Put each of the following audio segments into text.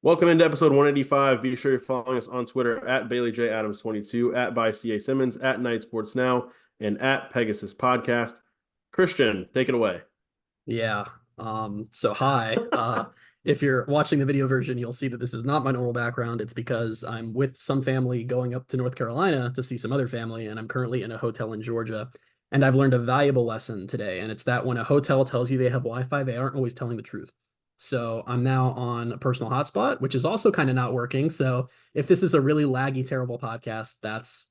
Welcome into episode 185. Be sure you're following us on Twitter at BaileyJAdams22, at by CA Simmons, at Night Sports Now, and at Pegasus Podcast. Christian, take it away. Yeah. So hi. If you're watching the video version, you'll see that this is not my normal background. It's because I'm with some family going up to North Carolina to see some other family, and I'm currently in a hotel in Georgia. And I've learned a valuable lesson today, and it's that when a hotel tells you they have Wi-Fi, they aren't always telling the truth. So I'm now on a personal hotspot, which is also kind of not working. So if this is a really laggy, terrible podcast, that's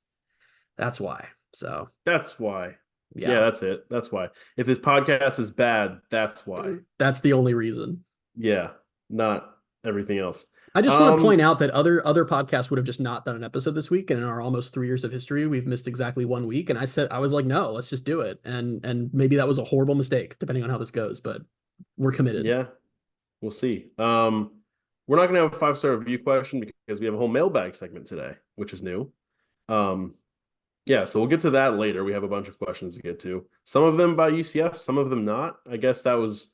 why. So That's why. Yeah, yeah, that's it. That's why. If this podcast is bad, that's why. that's the only reason. Yeah, not everything else. I just want to point Um, out that other podcasts would have just not done an episode this week, and in our almost 3 years of history, we've missed exactly 1 week. And I was like, no, let's just do it. And maybe that was a horrible mistake, depending on how this goes, but we're committed. yeah, we'll see. We're not gonna have a five-star review question because we have a whole mailbag segment today, which is new. Um, Yeah, so we'll get to that later. We have a bunch of questions to get to. Some of them about UCF, some of them not. I guess that was,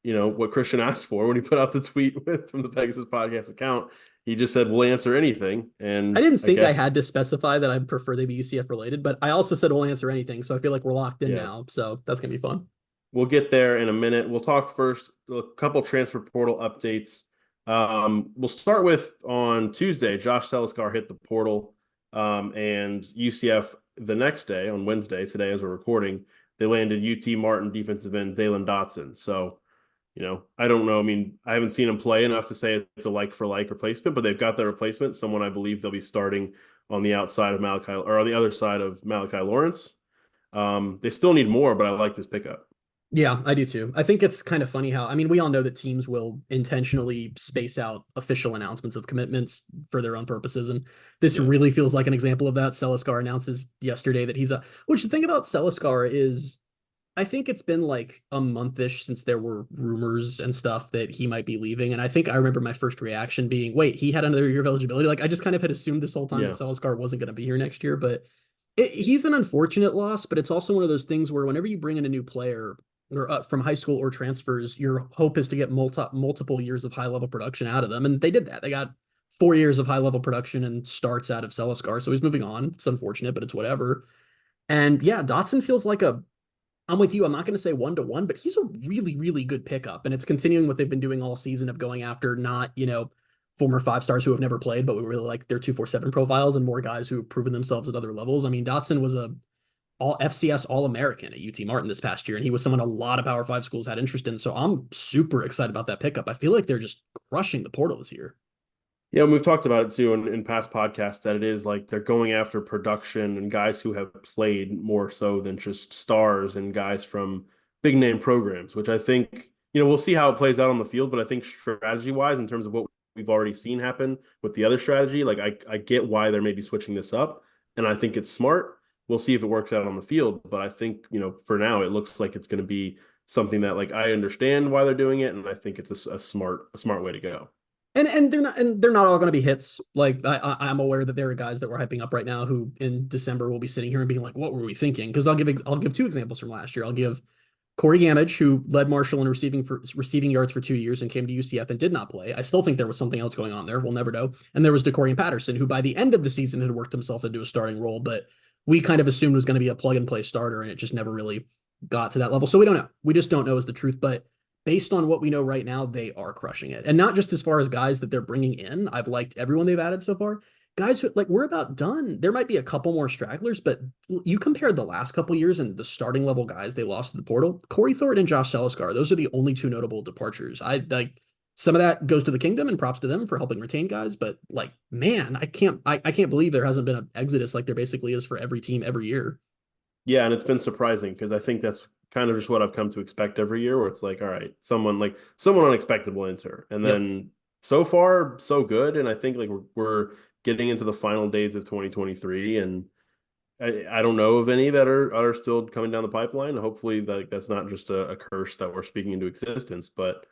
what Christian asked for when he put out the tweet from the Pegasus Podcast account. He just said, "We'll answer anything." I And didn't I think I had guess, to specify that I prefer they be UCF related, but I also said we'll answer anything. So I feel like we're locked in yeah, now. So that's gonna be fun. we'll get there in a minute. We'll talk first a couple transfer portal updates. We'll start with on Tuesday, Josh Seliskar hit the portal, and UCF the next day on Wednesday, today as we're recording, they landed UT Martin defensive end Dalen Dotson. So, I don't know. I mean, I haven't seen him play enough to say it's a like for like replacement, but they've got their replacement, someone I believe they'll be starting on the outside of Malachi or on the other side of Malachi Lawrence. They still need more, but I like this pickup. Yeah, I do too. I think it's kind of funny how, I mean, we all know that teams will intentionally space out official announcements of commitments for their own purposes. And this Yeah. really feels like an example of that. Seliskar announces yesterday that which the thing about Seliskar is, I think it's been like a month-ish since there were rumors and stuff that he might be leaving. And I think I remember my first reaction being, wait, he had another year of eligibility. Like I just kind of had assumed this whole time that Yeah. Seliskar wasn't going to be here next year, but he's an unfortunate loss, but it's also one of those things where whenever you bring in a new player or from high school or transfers, your hope is to get multiple years of high level production out of them, and they did that. They got 4 years of high level production and starts out of Seliskar, so he's moving on. It's unfortunate, but it's whatever. And yeah, Dotson feels like a. I'm with you. I'm not going to say 1-to-1, but he's a really, really good pickup, and it's continuing what they've been doing all season of going after not former 5 stars who have never played, but we really like their 247 profiles and more guys who have proven themselves at other levels. I mean, Dotson was a all FCS All American at UT Martin this past year, and he was someone a lot of Power Five schools had interest in. So I'm super excited about that pickup. I feel like they're just crushing the portal this year. Yeah, and we've talked about it too in past podcasts that it is like they're going after production and guys who have played more so than just stars and guys from big name programs, which I think, we'll see how it plays out on the field, but I think strategy wise, in terms of what we've already seen happen with the other strategy, like I get why they're maybe switching this up, and I think it's smart. We'll see if it works out on the field, but I think, for now it looks like it's going to be something that like I understand why they're doing it, and I think it's a smart way to go. And they're not all going to be hits. Like I'm aware that there are guys that we're hyping up right now who in December will be sitting here and being like, "What were we thinking?" Because I'll give two examples from last year. I'll give Corey Gamage, who led Marshall in receiving yards for 2 years and came to UCF and did not play. I still think there was something else going on there. We'll never know. And there was DeCorian Patterson, who by the end of the season had worked himself into a starting role, but we kind of assumed was going to be a plug and play starter, and it just never really got to that level. So we don't know. We just don't know is the truth. But based on what we know right now, they are crushing it. And not just as far as guys that they're bringing in. I've liked everyone they've added so far. Guys who like we're about done. There might be a couple more stragglers, but you compared the last couple years and the starting level guys they lost to the portal. Corey Thornton and Josh Seliskar, those are the only two notable departures. I like some of that goes to the kingdom and props to them for helping retain guys, but like, man, I can't believe there hasn't been an exodus like there basically is for every team every year. Yeah, and it's been surprising because I think that's kind of just what I've come to expect every year, where it's like, all right, someone unexpected will enter, and Yep. then so far so good, and I think like we're getting into the final days of 2023, and I don't know of any that are still coming down the pipeline. Hopefully, that's not just a curse that we're speaking into existence, but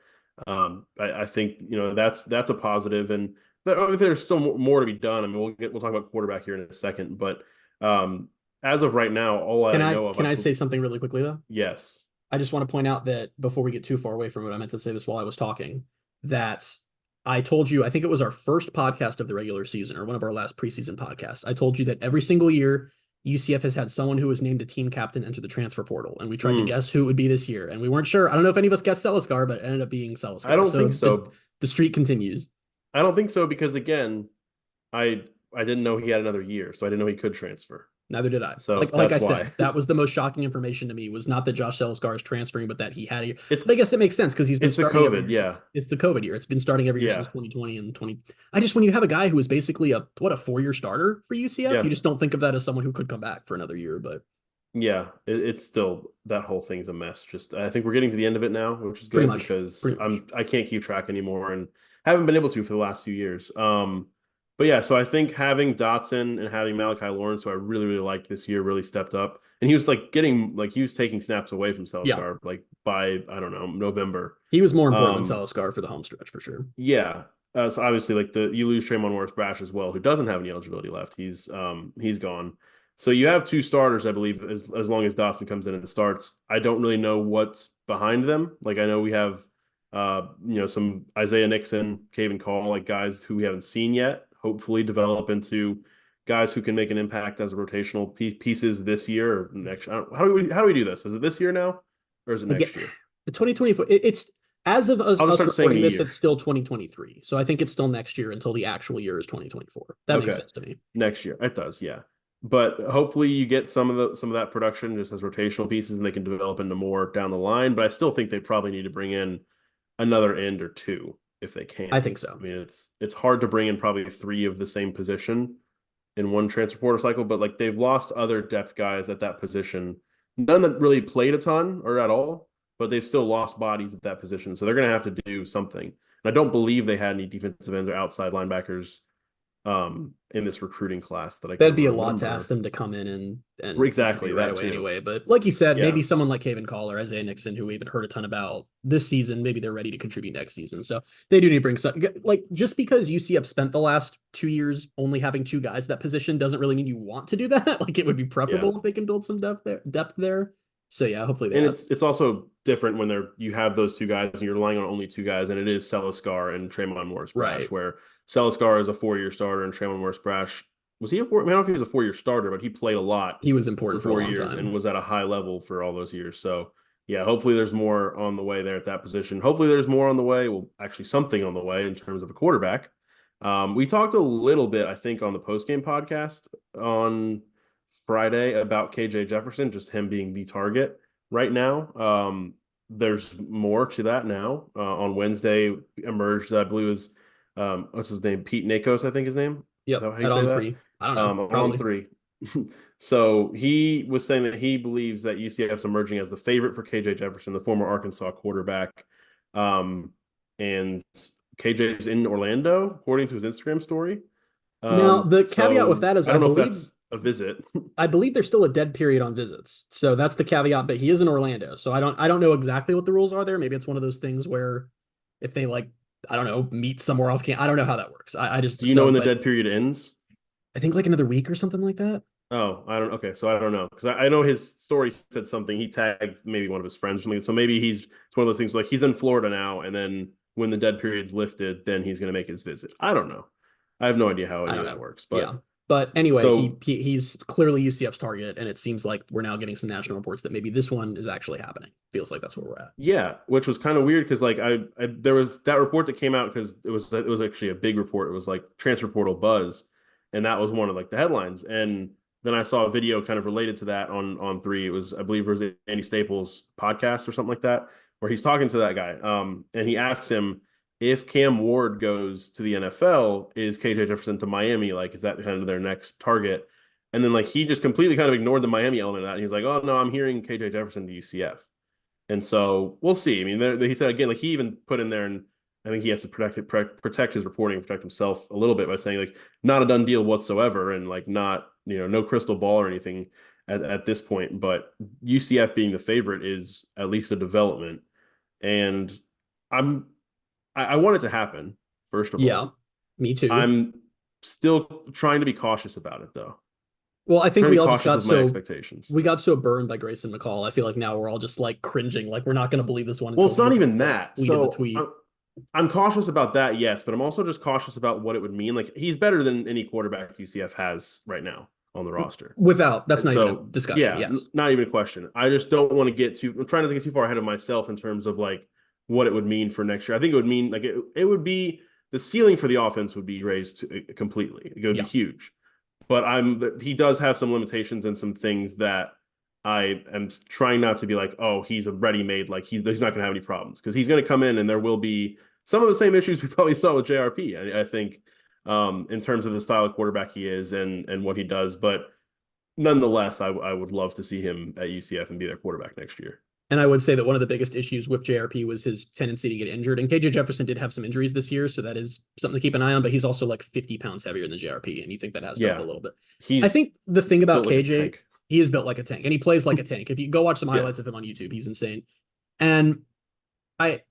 I think that's a positive, and there's still more to be done. I mean, we'll talk about quarterback here in a second, but um, as of right now, all Can I I know of, can I say something really quickly though? yes, I just want to point out that before we get too far away from it, I meant to say this while I was talking, that I told you, I think it was our first podcast of the regular season or one of our last preseason podcasts. I told you that every single year UCF has had someone who was named a team captain enter the transfer portal, and we tried to guess who it would be this year, and we weren't sure. I don't know if any of us guessed Celiscar, but it ended up being I Celiscar. don't So think so. the streak continues. I don't think so because again, I didn't know he had another year, so I didn't know he could transfer. Neither did I. So Like I that's why. said, that was the most shocking information to me was not that Josh Celiscar is transferring, but that he had a year. It's But I guess it makes sense because he's been it's the starting every COVID, year since yeah. it's the COVID year. It's been starting every year since Yeah. 2020 and 20. I just when you have a guy who is basically a 4-year starter for UCF, Yeah. you just don't think of that as someone who could come back for another year. But Yeah, it's still that whole thing's a mess. Just I think we're getting to the end of it now, which is pretty good much, because pretty much. I can't keep track anymore and haven't been able to for the last few years. But yeah, so I think having Dotson and having Malachi Lawrence, who I really really liked this year, really stepped up, and he was like he was taking snaps away from Yeah, Salazar like by I don't know November. he was more important than Um, Celiscar for the home stretch for sure. yeah. So obviously, like you lose Tremont Morris Brash as well, who doesn't have any eligibility left. He's gone. So you have two starters, I believe, as long as Dawson comes in and starts. I don't really know what's behind them. Like I know we have, some Isaiah Nixon, Caven Call, like guys who we haven't seen yet. Hopefully, develop into guys who can make an impact as rotational pieces this year or next. How do we do this? Is it this year now, or is it Again, next year? the 2024. It's as of I'll just us start saying recording a this, year. it's still 2023. So I think it's still next year until the actual year is 2024. That makes Okay. sense to me. Next year. It does, yeah. But hopefully you get some of that production just as rotational pieces and they can develop into more down the line. But I still think they probably need to bring in another end or two if they I can. think so. I mean, it's hard to bring in probably three of the same position in one transfer portal cycle, but like they've lost other depth guys at that position. None that really played a ton or at all, but they've still lost bodies at that position. So they're gonna have to do something. And I don't believe they had any defensive ends or outside linebackers in this recruiting class that I That'd can be a lot to ask remember. them to come in and Exactly, contribute right that away too. anyway. But like you said, Yeah. maybe someone like Caven Call or Isaiah Nixon, who we haven't heard a ton about this season, maybe they're ready to contribute next season. So they do need to bring some like just because UCF spent the last 2 years only having two guys that position doesn't really mean you want to do that. Like it would be Yeah. preferable if they can build some depth there. So yeah, hopefully they And have. it's also different when you have those two guys and you're relying on only two guys, and it is Celiscar and Tremont Morris Brash, Right. where Celiscar is a 4-year starter and Tremont Morris Brash was he a four, I, mean, I don't know if he was a 4-year starter, but he played a lot He was for important for a four long years and time. was at a high level for all those years. So yeah, hopefully there's more on the way there at that position. Hopefully there's more on the way. Well, actually something on the way in terms of a quarterback. We talked a little bit, I think, on the postgame podcast on Friday about KJ Jefferson, just him being the target right now. There's more to that now. On Wednesday emerged, I believe, was what's his name? Pete Nakos, I think his name. Is that Yep. how you At say on that? three. I don't know. On Probably. three. So he was saying that he believes that UCF is emerging as the favorite for KJ Jefferson, the former Arkansas quarterback. And KJ is in Orlando, according to his Instagram story. Now the caveat with So that is I don't know if that's a visit. I believe there's still a dead period on visits. So that's the caveat, but he is in Orlando. So I don't know exactly what the rules are there. Maybe it's one of those things where if they like, I don't know, meet somewhere off camp. I don't know how that works. I just Do you know when the but dead period ends? I think like another week or something like that. Oh, I don't. Okay, so I don't know because I know his story said something. He tagged maybe one of his friends or something. So maybe it's one of those things where, like he's in Florida now, and then when the dead period's lifted, then he's going to make his visit. I don't know. I have no idea how I any don't of that know. works, Yeah. but But anyway, so he's clearly UCF's target, and it seems like we're now getting some national reports that maybe this one is actually happening. Feels like that's where we're at. yeah, which was kind of weird because like I there was that report that came out because it was actually a big report. It was like transfer portal buzz, and that was one of like the headlines. And then I saw a video kind of related to that on three. It was I believe it was Andy Staples podcast or something like that where he's talking to that guy. And he asks him if Cam Ward goes to the NFL, is KJ Jefferson to Miami? Like, is that kind of their next target? And then like he just completely kind of ignored the Miami element of that. And he's like, oh no, I'm hearing KJ Jefferson to UCF. And so we'll see. I mean, he said again, like he even put in there, and I think he has to protect his reporting, protect himself a little bit by saying like not a done deal whatsoever, and like not no crystal ball or anything at this point. But UCF being the favorite is at least a development, and I'm I want it to happen. First of Yeah, all, me too. I'm still trying to be cautious about it though. Well, I think Trying we to be all just cautious got with my so expectations. we got so burned by Grayson McCall. I feel like now we're all just like cringing, like we're not going to believe this one Well, until it's he not just even like that. tweeted the So tweet. I'm cautious about that, yes, but I'm also just cautious about what it would mean. Like he's better than any quarterback UCF has right now on the roster. Without, that's And not even a so, discussion. yeah, Yes. not even a question. I just don't want to get too. I'm trying to get too far ahead of myself in terms of like what it would mean for next year. I think it would mean like it would be the ceiling for the offense would be raised completely. It would be Yeah. huge. But he does have some limitations and some things that I am trying not to be like, oh, he's a ready-made, like he's not going to have any problems because he's going to come in and there will be some of the same issues we probably saw with JRP. I think in terms of the style of quarterback he is and what he does, but nonetheless, I would love to see him at UCF and be their quarterback next year. And I would say that one of the biggest issues with JRP was his tendency to get injured. And KJ Jefferson did have some injuries this year, so that is something to keep an eye on. But he's also like 50 pounds heavier than JRP, and you think that has to help a Yeah, little bit. I he's think the thing about built like a KJ, tank. he is built like a tank, and he plays like a tank. If you go watch some Yeah, highlights of him on YouTube, he's insane. And I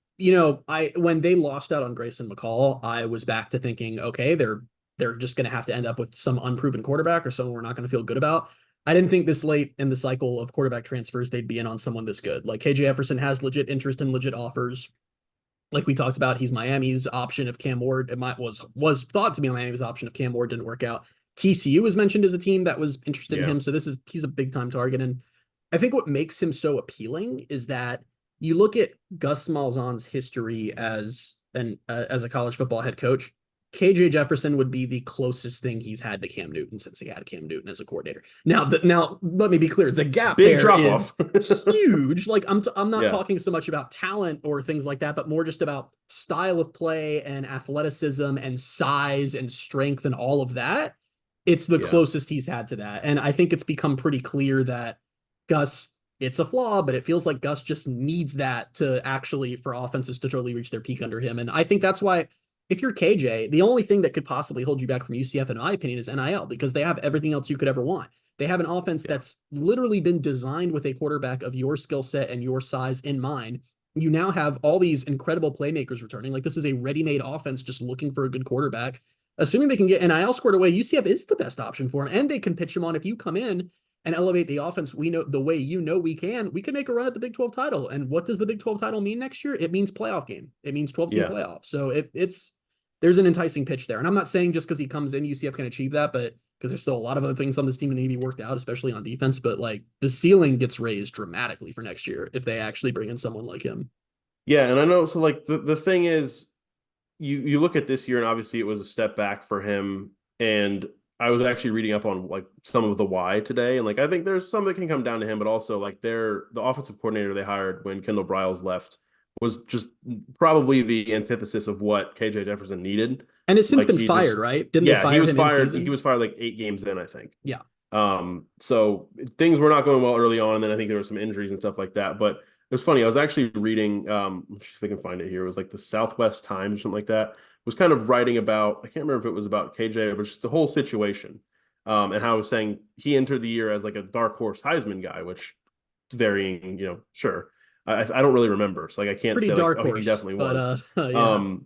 when they lost out on Grayson McCall, I was back to thinking, okay, they're just going to have to end up with some unproven quarterback or someone we're not going to feel good about. I didn't think this late in the cycle of quarterback transfers they'd be in on someone this good. Like KJ Jefferson has legit interest and legit offers. Like we talked about, he's Miami's option if Cam Ward was thought to be Miami's option if Cam Ward didn't work out. TCU was mentioned as a team that was interested in yeah, him, so he's a big time target. And I think what makes him so appealing is that you look at Gus Malzahn's history as a college football head coach. KJ Jefferson would be the closest thing he's had to Cam Newton since he had Cam Newton as a coordinator. Now let me be clear: the gap big there drop is off. huge. Like I'm not Yeah, talking so much about talent or things like that, but more just about style of play and athleticism and size and strength and all of that. It's the yeah. closest he's had to that, and I think it's become pretty clear that Gus. It's a flaw, but it feels like Gus just needs that to actually for offenses to totally reach their peak under him. And I think that's why if you're KJ, the only thing that could possibly hold you back from UCF, in my opinion, is NIL because they have everything else you could ever want. They have an offense Yeah. that's literally been designed with a quarterback of your skill set and your size in mind. You now have all these incredible playmakers returning. Like this is a ready-made offense just looking for a good quarterback. Assuming they can get NIL squared away, UCF is the best option for him, and they can pitch him on if you come in and elevate the offense. We know the way we can make a run at the Big 12 title. And what does the Big 12 title mean next year? It means playoff game. It means 12-team Yeah. playoff. So it's there's an enticing pitch there. And I'm not saying just because he comes in, UCF can achieve that, but because there's still a lot of other things on this team that need to be worked out, especially on defense. But like the ceiling gets raised dramatically for next year if they actually bring in someone like him. Yeah, and I know so like the thing is you look at this year and obviously it was a step back for him and I was actually reading up on like some of the why today and like I think there's some that can come down to him but also like the offensive coordinator they hired when Kendall Briles left was just probably the antithesis of what KJ Jefferson needed. And it's since Like been he fired, just right? Didn't they yeah, he fire was him in fired. He season? was fired like 8 games in, I think. Yeah. So things were not going well early on, and then I think there were some injuries and stuff like that. But it was funny. I was actually reading, let's see if I can find it here. It was like the Southwest Times or something like that. Was kind of writing about, I can't remember if it was about KJ, but just the whole situation. And how I was saying he entered the year as like a dark horse Heisman guy, which is varying, sure. I don't really remember. So like I can't Pretty say like, dark oh, he horse, definitely but was. yeah. Um,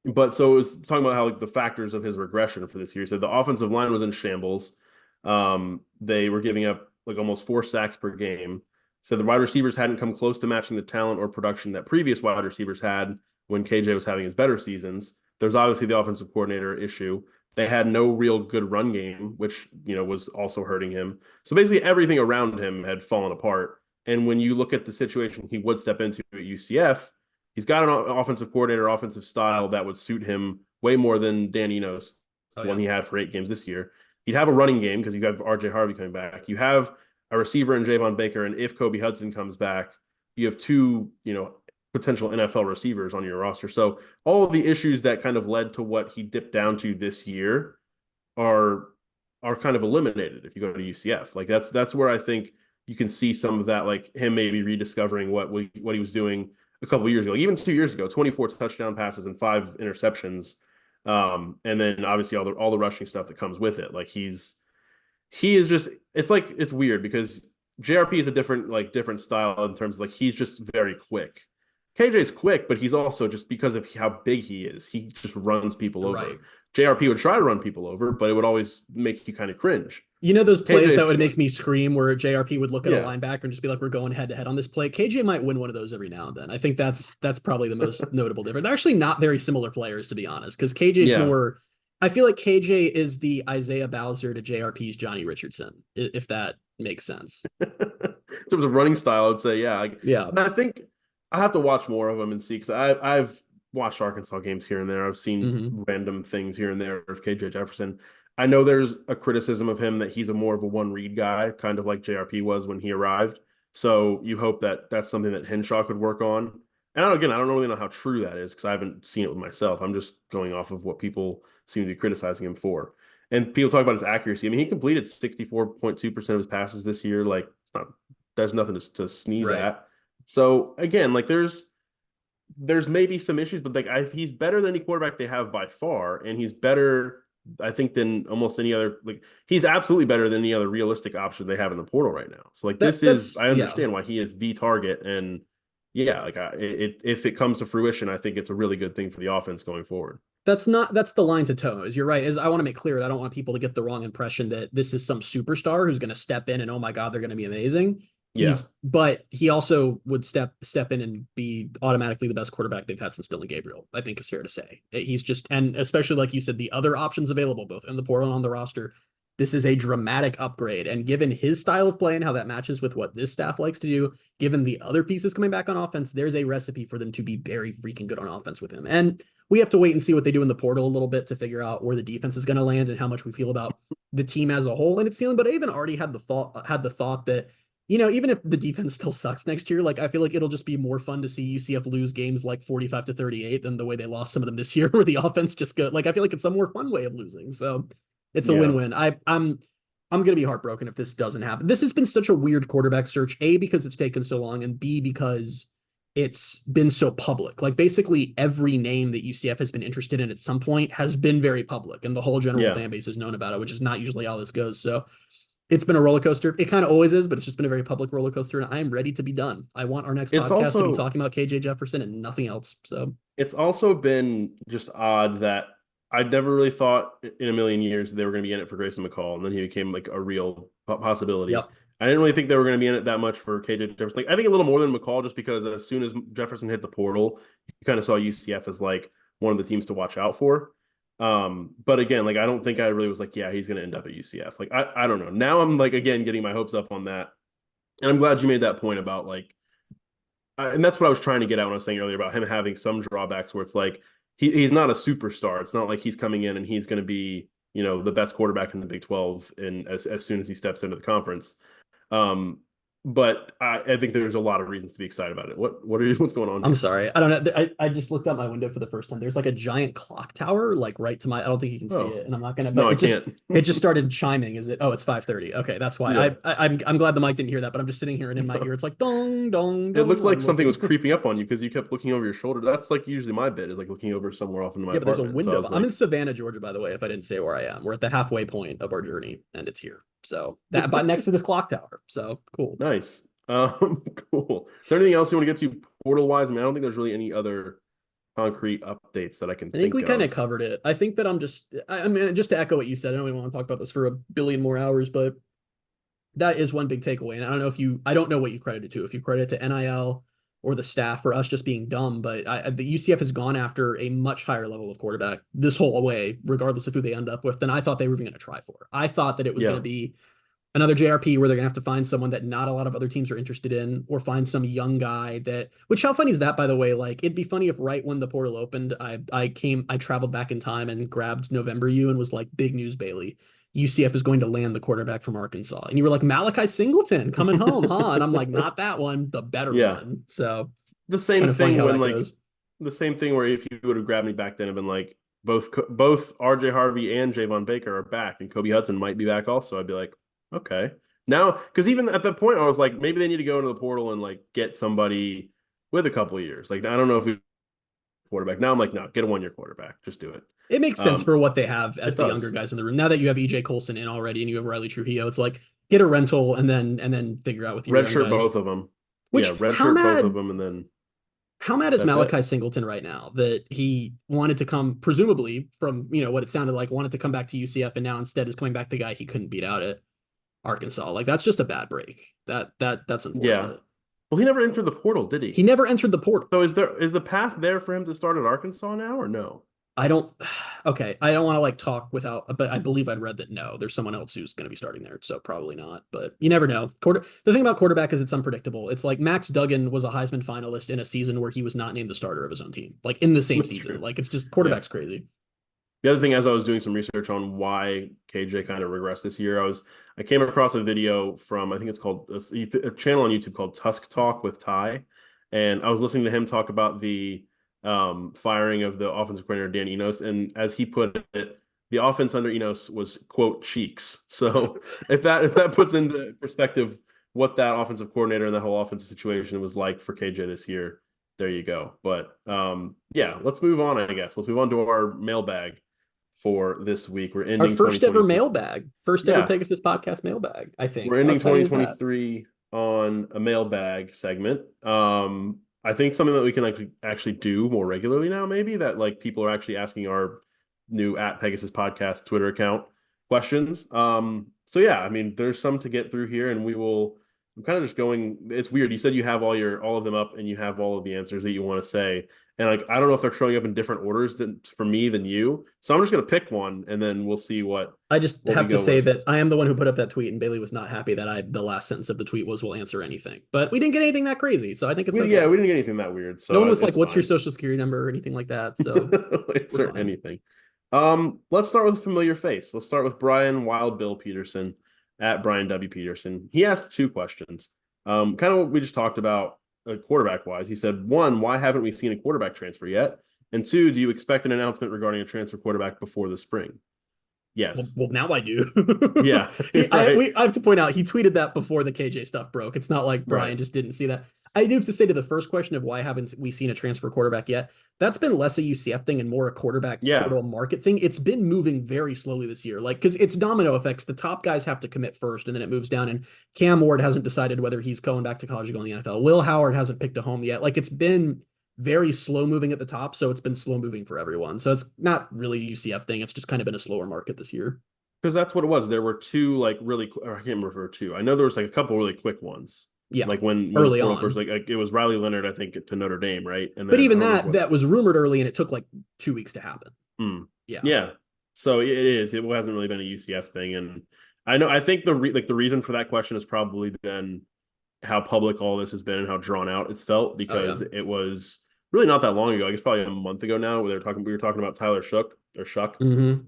but so it was talking about how like the factors of his regression for this year. So the offensive line was in shambles. They were giving up like almost 4 sacks per game. So the wide receivers hadn't come close to matching the talent or production that previous wide receivers had when KJ was having his better seasons. There's obviously the offensive coordinator issue. They had no real good run game, which was also hurting him. So basically everything around him had fallen apart. And when you look at the situation he would step into at UCF, he's got an offensive coordinator, offensive style that would suit him way more than Dan Enos, Oh the one yeah. he had for 8 games this year. He'd have a running game because you have RJ Harvey coming back. You have a receiver in Javon Baker, and if Kobe Hudson comes back, you have two, potential NFL receivers on your roster. So all of the issues that kind of led to what he dipped down to this year are kind of eliminated if you go to UCF. Like that's where I think you can see some of that, like him maybe rediscovering what he was doing a couple of years ago, even 2 years ago, 24 touchdown passes and 5 interceptions. And then obviously all the rushing stuff that comes with it. Like he is just it's weird because JRP is a different style in terms of like he's just very quick. KJ's quick, but he's also just because of how big he is, he just runs people Right. over. JRP would try to run people over, but it would always make you kind of cringe. You know those plays that KJ's would make just me scream where JRP would look at a yeah. linebacker and just be like, "We're going head to head on this play." KJ might win one of those every now and then. I think that's probably the most notable difference. They're actually not very similar players, to be honest, because KJ's Yeah. more. I feel like KJ is the Isaiah Bowser to JRP's Johnny Richardson, if that makes sense. In terms of running style, I would say, yeah. Yeah. I think I have to watch more of them and see because I've watched Arkansas games here and there. I've seen Mm-hmm. random things here and there of KJ Jefferson. I know there's a criticism of him that he's a more of a one read guy, kind of like JRP was when he arrived. So you hope that that's something that Henshaw could work on. And again, I don't really know how true that is because I haven't seen it with myself. I'm just going off of what people seem to be criticizing him for. And people talk about his accuracy. I mean, he completed 64.2% of his passes this year. Like, it's not, there's nothing to sneeze Right. at. So again, like there's maybe some issues, but like he's better than any quarterback they have by far, and he's better, I think, than almost any other. Like he's absolutely better than any other realistic option they have in the portal right now. So like I Yeah. understand why he is the target, and yeah, like if it comes to fruition, I think it's a really good thing for the offense going forward. That's the line to toe. Is you're right. Is I want to make clear that I don't want people to get the wrong impression that this is some superstar who's going to step in and oh my god they're going to be amazing. Yeah. But he also would step in and be automatically the best quarterback they've had since Dylan Gabriel. I think it's fair to say he's just, and especially like you said, the other options available both in the portal and on the roster. This is a dramatic upgrade, and given his style of play and how that matches with what this staff likes to do, given the other pieces coming back on offense, there's a recipe for them to be very freaking good on offense with him. And we have to wait and see what they do in the portal a little bit to figure out where the defense is going to land and how much we feel about the team as a whole and its ceiling. But I even already had the thought that, you know, even if the defense still sucks next year, like I feel like it'll just be more fun to see UCF lose games like 45-38 than the way they lost some of them this year, where the offense just go like I feel like it's a more fun way of losing. So it's a Yeah. win-win. I'm gonna be heartbroken if this doesn't happen. This has been such a weird quarterback search, A, because it's taken so long, and B, because it's been so public. Like basically every name that UCF has been interested in at some point has been very public, and the whole general fan base has known about it, which is not usually how this goes. So it's been a roller coaster. It kind of always is, but it's just been a very public roller coaster, and I am ready to be done. I want our next podcast to be talking about KJ Jefferson and nothing else. So it's also been just odd that I never really thought in a million years they were going to be in it for Grayson McCall, and then he became like a real possibility. yep. I didn't really think they were going to be in it that much for KJ Jefferson. Like, I think a little more than McCall, just because as soon as Jefferson hit the portal, you kind of saw UCF as like one of the teams to watch out for. But again, like I don't think I really was like, yeah, he's going to end up at UCF. Like I don't know. Now I'm like again getting my hopes up on that, and I'm glad you made that point about like, and that's what I was trying to get at when I was saying earlier about him having some drawbacks where it's like he's not a superstar. It's not like he's coming in and he's going to be, you know, the best quarterback in the Big 12 and as soon as he steps into the conference. But I think there's a lot of reasons to be excited about it. What's going on here? I'm sorry. I don't know. I just looked out my window for the first time. There's like a giant clock tower, like right to my. I don't think you can see it, and I'm not gonna. But No, I can't. can't. It just started chiming. Is it? Oh, it's 5:30. Okay, that's why. Yeah. I'm glad the mic didn't hear that, but I'm just sitting here and in my ear it's like dong dong. It looked like I'm something was looking. creeping up on you because you kept looking over your shoulder. That's like usually my bit is like looking over somewhere off into my Yeah, but there's a apartment. So window. I'm in like, Savannah, Georgia, by the way. If I didn't say where I am, we're at the halfway point of our journey, and it's here. So that, but next to this clock tower. So cool. nice. Cool. Is there anything else you want to get to portal wise? I mean, I don't think there's really any other concrete updates that I can I think we kind of of. covered it. I think that I mean, just to echo what you said, I don't even want to talk about this for a billion more hours, but that is one big takeaway. And I don't know what you credit it to. If you credit it to NIL or the staff or us just being dumb, but the UCF has gone after a much higher level of quarterback this whole way, regardless of who they end up with, than I thought they were even going to try for. I thought that it was going to be another JRP where they're gonna have to find someone that not a lot of other teams are interested in, or find some young guy that, which how funny is that, by the way? Like it'd be funny if right when the portal opened, I traveled back in time and grabbed November U and was like, big news, Bailey. UCF is going to land the quarterback from Arkansas. And you were like, Malachi Singleton coming home, huh? And I'm like, not that one, the better one. So the same thing when like goes. the same thing where if you would have grabbed me back then and been like, both RJ Harvey and Javon Baker are back, and Kobe Hudson might be back also, I'd be like, okay. Now, because even at that point, I was like, maybe they need to go into the portal and like get somebody with a couple of years. Like, I don't know if we quarterback. Now I'm like, no, get a 1-year quarterback. Just do it. It makes sense for what they have as the younger does. guys in the room. Now that you have EJ Colson in already and you have Riley Trujillo, it's like get a rental and then figure out with your redshirt young guys. both of them. Which, yeah, redshirt both of them, and then How mad is That's it. Malachi Singleton right now that he wanted to come, presumably from what it sounded like, wanted to come back to UCF, and now instead is coming back the guy he couldn't beat out at Arkansas? Like that's just a bad break. That's Yeah. unfortunate. Well, he never entered the portal, did He he? never entered the portal. So is the path there for him to start at Arkansas now or no? I don't. Okay, I don't want to like talk without, but I believe I'd read that no, there's someone else who's going to be starting there, so probably not. But you never know. The thing about quarterback is it's unpredictable. It's like Max Duggan was a Heisman finalist in a season where he was not named the starter of his own team, like in the same That's season. true. Like it's just Yeah. quarterback's crazy. The other thing, as I was doing some research on why KJ kind of regressed this year, I came across a video from I think it's called a channel on YouTube called Tusk Talk with Ty, and I was listening to him talk about the firing of the offensive coordinator Dan Enos, and as he put it, the offense under Enos was quote cheeks. So if that puts into perspective what that offensive coordinator and that whole offensive situation was like for KJ this year, there you go. But yeah, let's move on. I guess let's move on to our mailbag for this week. We're Our ending first ever 2023. mailbag, first ever Yeah, Pegasus Podcast mailbag. I think. we're How ending exciting is that? 2023 on a mailbag segment. I think something that we can actually do more regularly now, maybe that like people are actually asking our new at Pegasus Podcast Twitter account questions. So yeah, I mean, there's some to get through here, and we will. I'm kind of just going. It's weird. You said you have all of them up, and you have all of the answers that you want to say. And like, I don't know if they're showing up in different orders for me than you. So I'm just gonna pick one, and then we'll see I just what we have to go say with. that I am the one who put up that tweet, and Bailey was not happy that the last sentence of the tweet was "We'll answer anything," but we didn't get anything that crazy, so I think it's Yeah, okay. we didn't get anything that weird, No one so was like, it's "What's your fine. social security number?" or anything like that, so we're Answer fine. anything. Let's start with a familiar face. Let's start with Brian Wild Bill Peterson at Brian W. Peterson. He asked two questions. Kind of what we just talked about quarterback wise. He said, one, why haven't we seen a quarterback transfer yet? And two, do you expect an announcement regarding a transfer quarterback before the spring? Well, Yes. well, now I do. Yeah. Right. I have to point out he tweeted that before the KJ stuff broke. It's not like Right. Brian just didn't see that. I do have to say to the first question of why haven't we seen a transfer quarterback yet? That's been less a UCF thing and more a quarterback Yeah. portal market thing. It's been moving very slowly this year, like because it's domino effects. The top guys have to commit first, and then it moves down. And Cam Ward hasn't decided whether he's going back to college or going to the NFL. Will Howard hasn't picked a home yet. Like it's been very slow moving at the top, so it's been slow moving for everyone. So it's not really a UCF thing. It's just kind of been a slower market this year. Because that's what it was. There were two like really, or I can't remember two. I know there was like a couple really quick ones. Yeah, Like when the early portal first, on. like it was Riley Leonard, I think, to Notre Dame, right? And But then I even don't remember what. that was rumored early, and it took like 2 weeks to happen. Yeah. Yeah. So it is. It hasn't really been a UCF thing, and I think the reason for that question has probably been how public all this has been and how drawn out it's felt Oh yeah. because it was really not that long ago. I guess probably a month ago now. Where we were talking about Tyler Shuck Mm-hmm.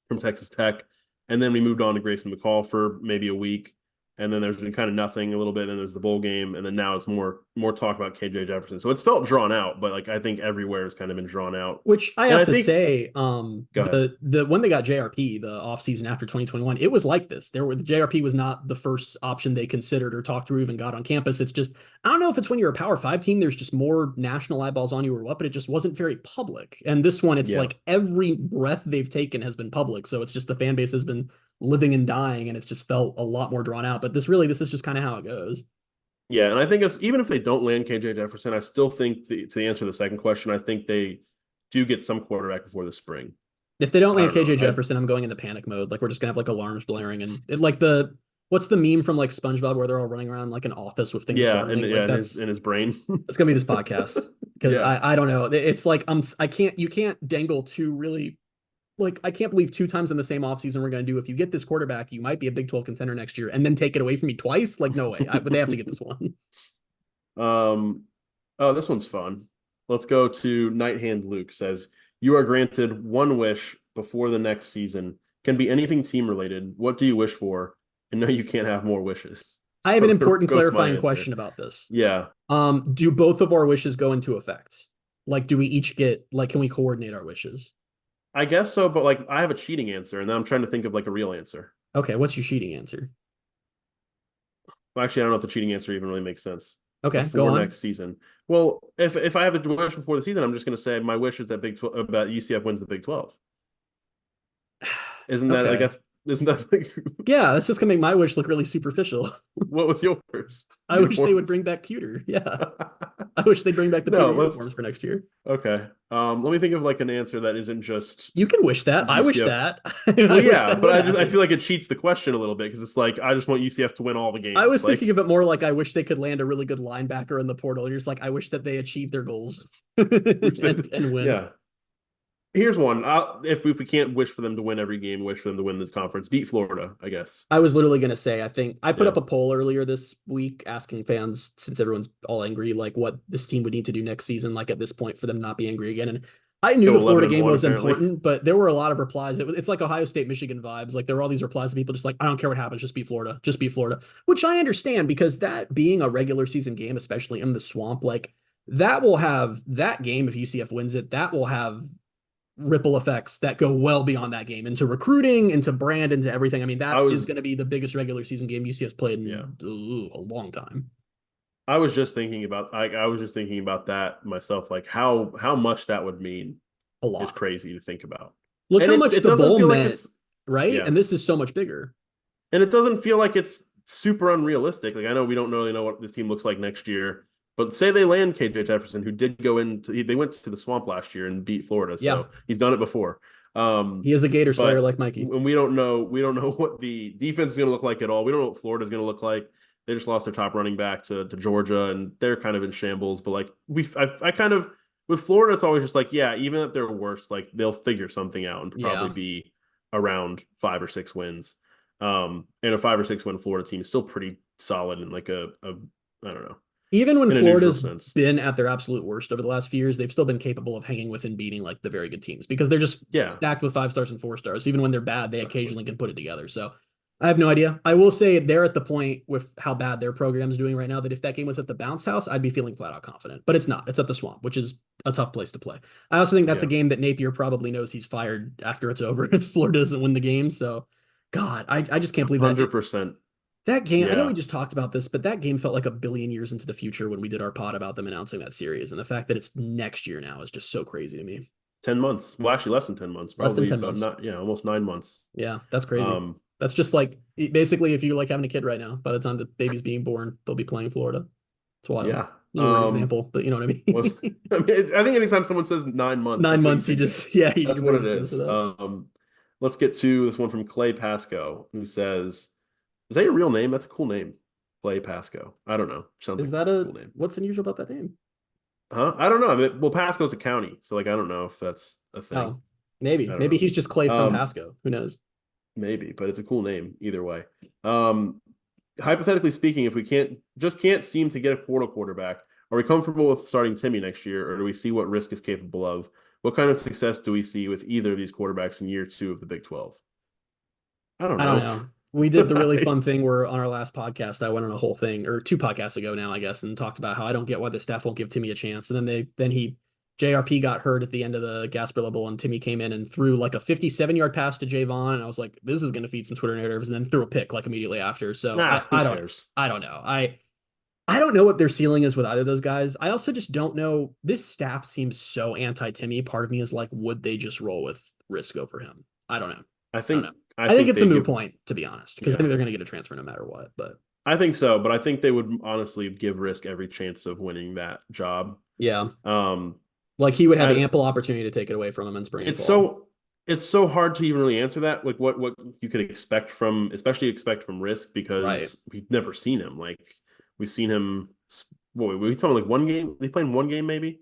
from Texas Tech. And then we moved on to Grayson McCall for maybe a week. And then there's been kind of nothing a little bit. And then there's the bowl game. And then now it's more talk about KJ Jefferson. So it's felt drawn out, but like I think everywhere has kind of been drawn out. Which I And have I to think say, go ahead. the when they got JRP the offseason after 2021, it was like this. The JRP was not the first option they considered or talked to or even got on campus. It's just I don't know if it's when you're a Power Five team, there's just more national eyeballs on you or what, but it just wasn't very public. And this one, it's Yeah. like every breath they've taken has been public. So it's just the fan base has been living and dying, and it's just felt a lot more drawn out. But this is just kind of how it goes. Yeah. And I think even if they don't land KJ Jefferson, I still think to answer the second question, I think they do get some quarterback before the spring. If they don't I land don't know. KJ Jefferson, I'm going into panic mode. Like we're just gonna have like alarms blaring and it like the what's the meme from like SpongeBob where they're all running around like an office with things Yeah. And burning? Like yeah, that's in his brain. it's gonna be this podcast because Yeah. I don't know. It's like I can't you can't dangle two really like I can't believe 2 times in the same offseason we're gonna do if you get this quarterback, you might be a Big 12 contender next year and then take it away from me twice. Like no way. But they have to get this one. Oh, this one's fun. Let's go to Night Hand Luke says, you are granted one wish before the next season. Can be anything team related. What do you wish for? And no, you can't have more wishes. I have an So there important goes my clarifying answer. question about this. Yeah, Do both of our wishes go into effect? Like, do we each get like can we coordinate our wishes? I guess so. But like, I have a cheating answer, and then I'm trying to think of like a real answer. Okay, what's your cheating answer? Well, actually, I don't know if the cheating answer even really makes sense. Okay, go Before on. next season. Well, if I have a wish before the season, I'm just going to say my wish is that Big 12 about UCF wins the Big 12. Isn't that I Okay. guess Isn't that like, Yeah, that's just gonna make my wish look really superficial. what was yours? I wish they would Uniforms? bring back pewter. Yeah, I wish they'd bring back the No, pewter uniforms let's for next year. okay. Let me think of like an answer that isn't just You can wish that. I wish UCF. that. Well, I wish yeah, that but would I feel happen. like it cheats the question a little bit because it's like I just want UCF to win all the I games. was thinking Like, of it more like I wish they could land a really good linebacker in the portal. You're just like, I wish that they achieved their goals and win. yeah. Here's one. If we can't wish for them to win every game, wish for them to win the conference. Beat Florida, I guess. I was literally going to say, I think I put Yeah. up a poll earlier this week asking fans, since everyone's all angry, like what this team would need to do next season, like at this point for them not be angry again. And I knew Go the 11 Florida and game 1 was apparently. important, but there were a lot of replies. It's like Ohio State, Michigan vibes. Like there were all these replies of people just like, I don't care what happens, just beat Florida, just beat Florida, which I understand because that being a regular season game, especially in the swamp, like that will have that game, if UCF wins it, that will have ripple effects that go well beyond that game into recruiting, into brand, into everything. I mean, I that is was going to be the biggest regular season game UCF's played yeah. in a long time. I was just thinking about I was just thinking about that myself, like how much that would mean A is lot. crazy to think about. Look And how much it the doesn't bowl feel like meant, it's right? yeah. And this is so much bigger. And it doesn't feel like it's super unrealistic. Like I know we don't really know what this team looks like next year, but say they land KJ Jefferson, who did go into they went to the swamp last year and beat Florida, Yeah. so he's done it before. He is a Gator Slayer But like Mikey. when we don't know what the defense is going to look like at all. We don't know what Florida's going to look like. They just lost their top running back to Georgia, and they're kind of in shambles. But like I kind of with Florida, it's always just like yeah, even if they're worst, like they'll figure something out and probably Yeah. be around 5 or 6 wins. And a 5 or 6 win Florida team is still pretty solid in like a I don't know, Even when in a neutral Florida's sense. been at their absolute worst over the last few years, they've still been capable of hanging with and beating like the very good teams because they're just Yeah, stacked with 5 stars and 4 stars. Even when they're bad, they exactly. occasionally can put it together. So I have no idea. I will say they're at the point with how bad their program's doing right now that if that game was at the bounce house, I'd be feeling flat out confident. But it's not. It's at the swamp, which is a tough place to play. I also think that's a Yeah, game that Napier probably knows he's fired after it's over if Florida doesn't win the game. So God, I just can't believe that 100%. that game, I know we Yeah, just talked about this, but that game felt like a billion years into the future when we did our pod about them announcing that series. And the fact that it's next year now is just so crazy to me. 10 months. Well, actually, less than 10 months. Less than Probably 10 about months. not almost 9 months. Yeah, that's crazy. Um, That's just like basically if you like having a kid right now, by the time the baby's being born, they'll be playing Florida. It's wild. yeah. It was a weird example, but you know what I Was mean? I mean, I think anytime someone says 9 months, 9 months, you just, yeah, that's you what were it just going to say is. that. Let's get to this one from Clay Pasco, who says, "Is that your real name? That's a cool name, Clay Pasco. I don't know. Sounds Is like that a a, cool name, what's unusual about that name? huh? I don't know. I mean, well, Pasco's a county, so like I don't know if that's a thing. Oh, maybe. I don't Maybe he's just Clay know. from Pasco. Who knows? Maybe, but it's a cool name either way. Um, Hypothetically speaking, if we can't seem to get a portal quarterback, are we comfortable with starting Timmy next year, or do we see what Risk is capable of? What kind of success do we see with either of these quarterbacks in year 2 of the Big 12? I don't I don't know. know. We did the really fun thing where on our last podcast, I went on a whole thing, or 2 podcasts ago now, I guess, and talked about how I don't get why the staff won't give Timmy a chance. And then JRP got hurt at the end of the Gasper level, and Timmy came in and threw like a 57-yard pass to Javon, and I was like, this is going to feed some Twitter narratives, and then threw a pick like immediately after. So I, Who I don't, cares? I don't know. I don't know what their ceiling is with either of those guys. I also just don't know. This staff seems so anti-Timmy. Part of me is like, would they just roll with Risk over him? I don't know. I I don't think know. I I think think it's a they moot give point, to be honest, because I yeah. think they're going to get a transfer no matter what. But I think so, but I think they would honestly give Risk every chance of winning that job. yeah, Um, like he would have I, ample opportunity to take it away from him in spring and it's fall. so it's so hard to even really answer that. Like what you could expect from, especially expect from Risk, Right. because we've never seen him. Like we've seen him. Boy, we talking like one game. They played one game maybe.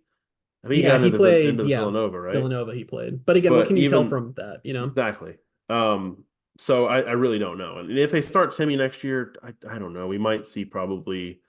I think he Yeah, got he into the played. into the Yeah, Villanova, right? Villanova he played. But again, what But can you tell even from that? You know, exactly. So I really don't know. And if they start Timmy next year, I don't know. We might see probably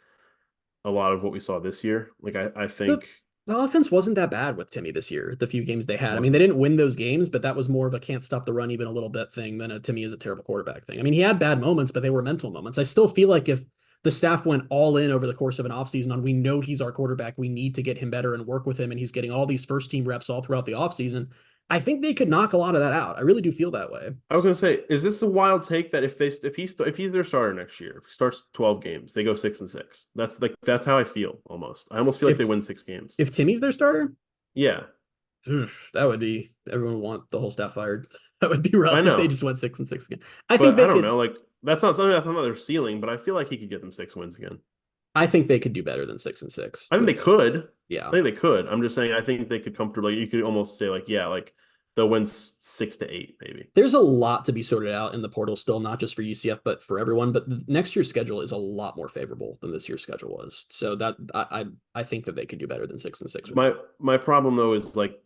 a lot of what we saw this year. Like I the think the offense wasn't that bad with Timmy this year. The few games they had. I what mean, they didn't win those games, but that was more of a can't stop the run even a little bit thing than a Timmy is a terrible quarterback thing. I mean, he had bad moments, but they were mental moments. I still feel like if the staff went all in over the course of an offseason on we know he's our quarterback, we need to get him better and work with him, and he's getting all these first team reps all throughout the offseason, I think they could knock a lot of that out. I really do feel that way. I was gonna say, is this a wild take that if he's their starter next year, if he starts 12 games, they go 6-6. That's how I feel almost. I almost feel like If they win 6 games. if Timmy's their starter, Yeah. That would be everyone would want the whole staff fired. That would be I rough if they know, just went 6-6 again. I think but I they don't could. know. Like that's not something that's not their ceiling, but I feel like he could get them 6 wins again. I think they could do better than 6-6 I think with they him. could. Yeah. I think they could. I'm just saying I think they could comfortably. You could almost say like, yeah, like they'll win 6 to 8 maybe. There's a lot to be sorted out in the portal still, not just for UCF, but for everyone. But next year's schedule is a lot more favorable than this year's schedule was. So that I think that they could do better than 6-6 with him. My problem though is like,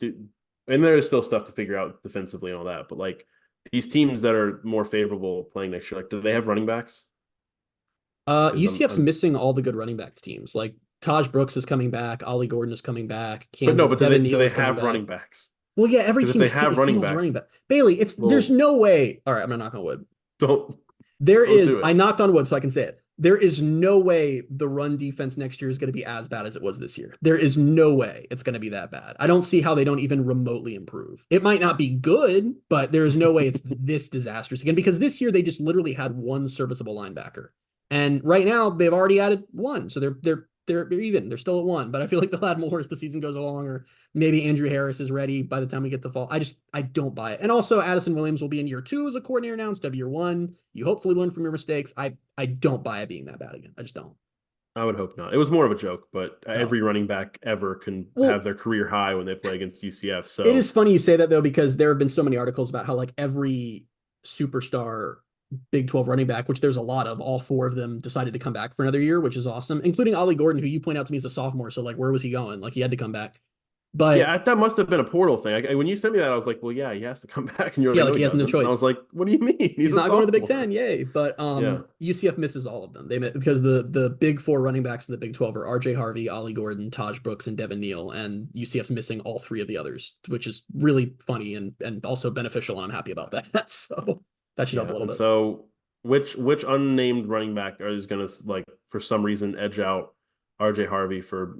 and there is still stuff to figure out defensively and all that, but like these teams that are more favorable playing next year, like do they have running backs? Because UCF's missing all the good running back teams. Like Taj Brooks is coming back, Ollie Gordon is coming back, but no, Kansas but Devin do Neal they is coming have back. running backs? Well, yeah, every Because if team they have running funnels running backs, back. Bailey, there's well, no way. All right, I'm gonna knock on wood. don't There don't is, do I it. knocked on wood so I can say it. There is no way the run defense next year is going to be as bad as it was this year. There is no way it's going to be that bad. I don't see how they don't even remotely improve. It might not be good, but there is no way it's this disastrous again because this year they just literally had one serviceable linebacker. And right now they've already added one. So they're even. They're still at one, but I feel like they'll add more as the season goes along, or maybe Andrew Harris is ready by the time we get to fall. I don't buy it. And also Addison Williams will be in year 2 as a coordinator now instead of year 1. You hopefully learn from your mistakes. I don't buy it being that bad again. I just don't. I would hope not. It was more of a joke, but No. every running back ever can have Well, their career high when they play against UCF. it So is funny you say that though, because there have been so many articles about how like every superstar Big 12 running back, which there's a lot of, all 4 of them decided to come back for another year, which is awesome, including Ollie Gordon, who you point out to me is a sophomore. So like, where was he going? Like he had to come back. But yeah, that must have been a portal thing. When you sent me that, I was like, well, yeah, he has to come back, and you're yeah, like, no, like he he has no doesn't. And I choice. was like, what do you mean? He's He's a not going to the Big sophomore. Ten, yay! But Yeah, UCF misses all of them. Because the big 4 running backs in the Big 12 are R.J. Harvey, Ollie Gordon, Taj Brooks, and Devin Neal, and UCF's missing all 3 of the others, which is really funny and also beneficial, and I'm happy about that. So that should help a yeah. little And bit. so, which unnamed running back is going to like for some reason edge out RJ Harvey for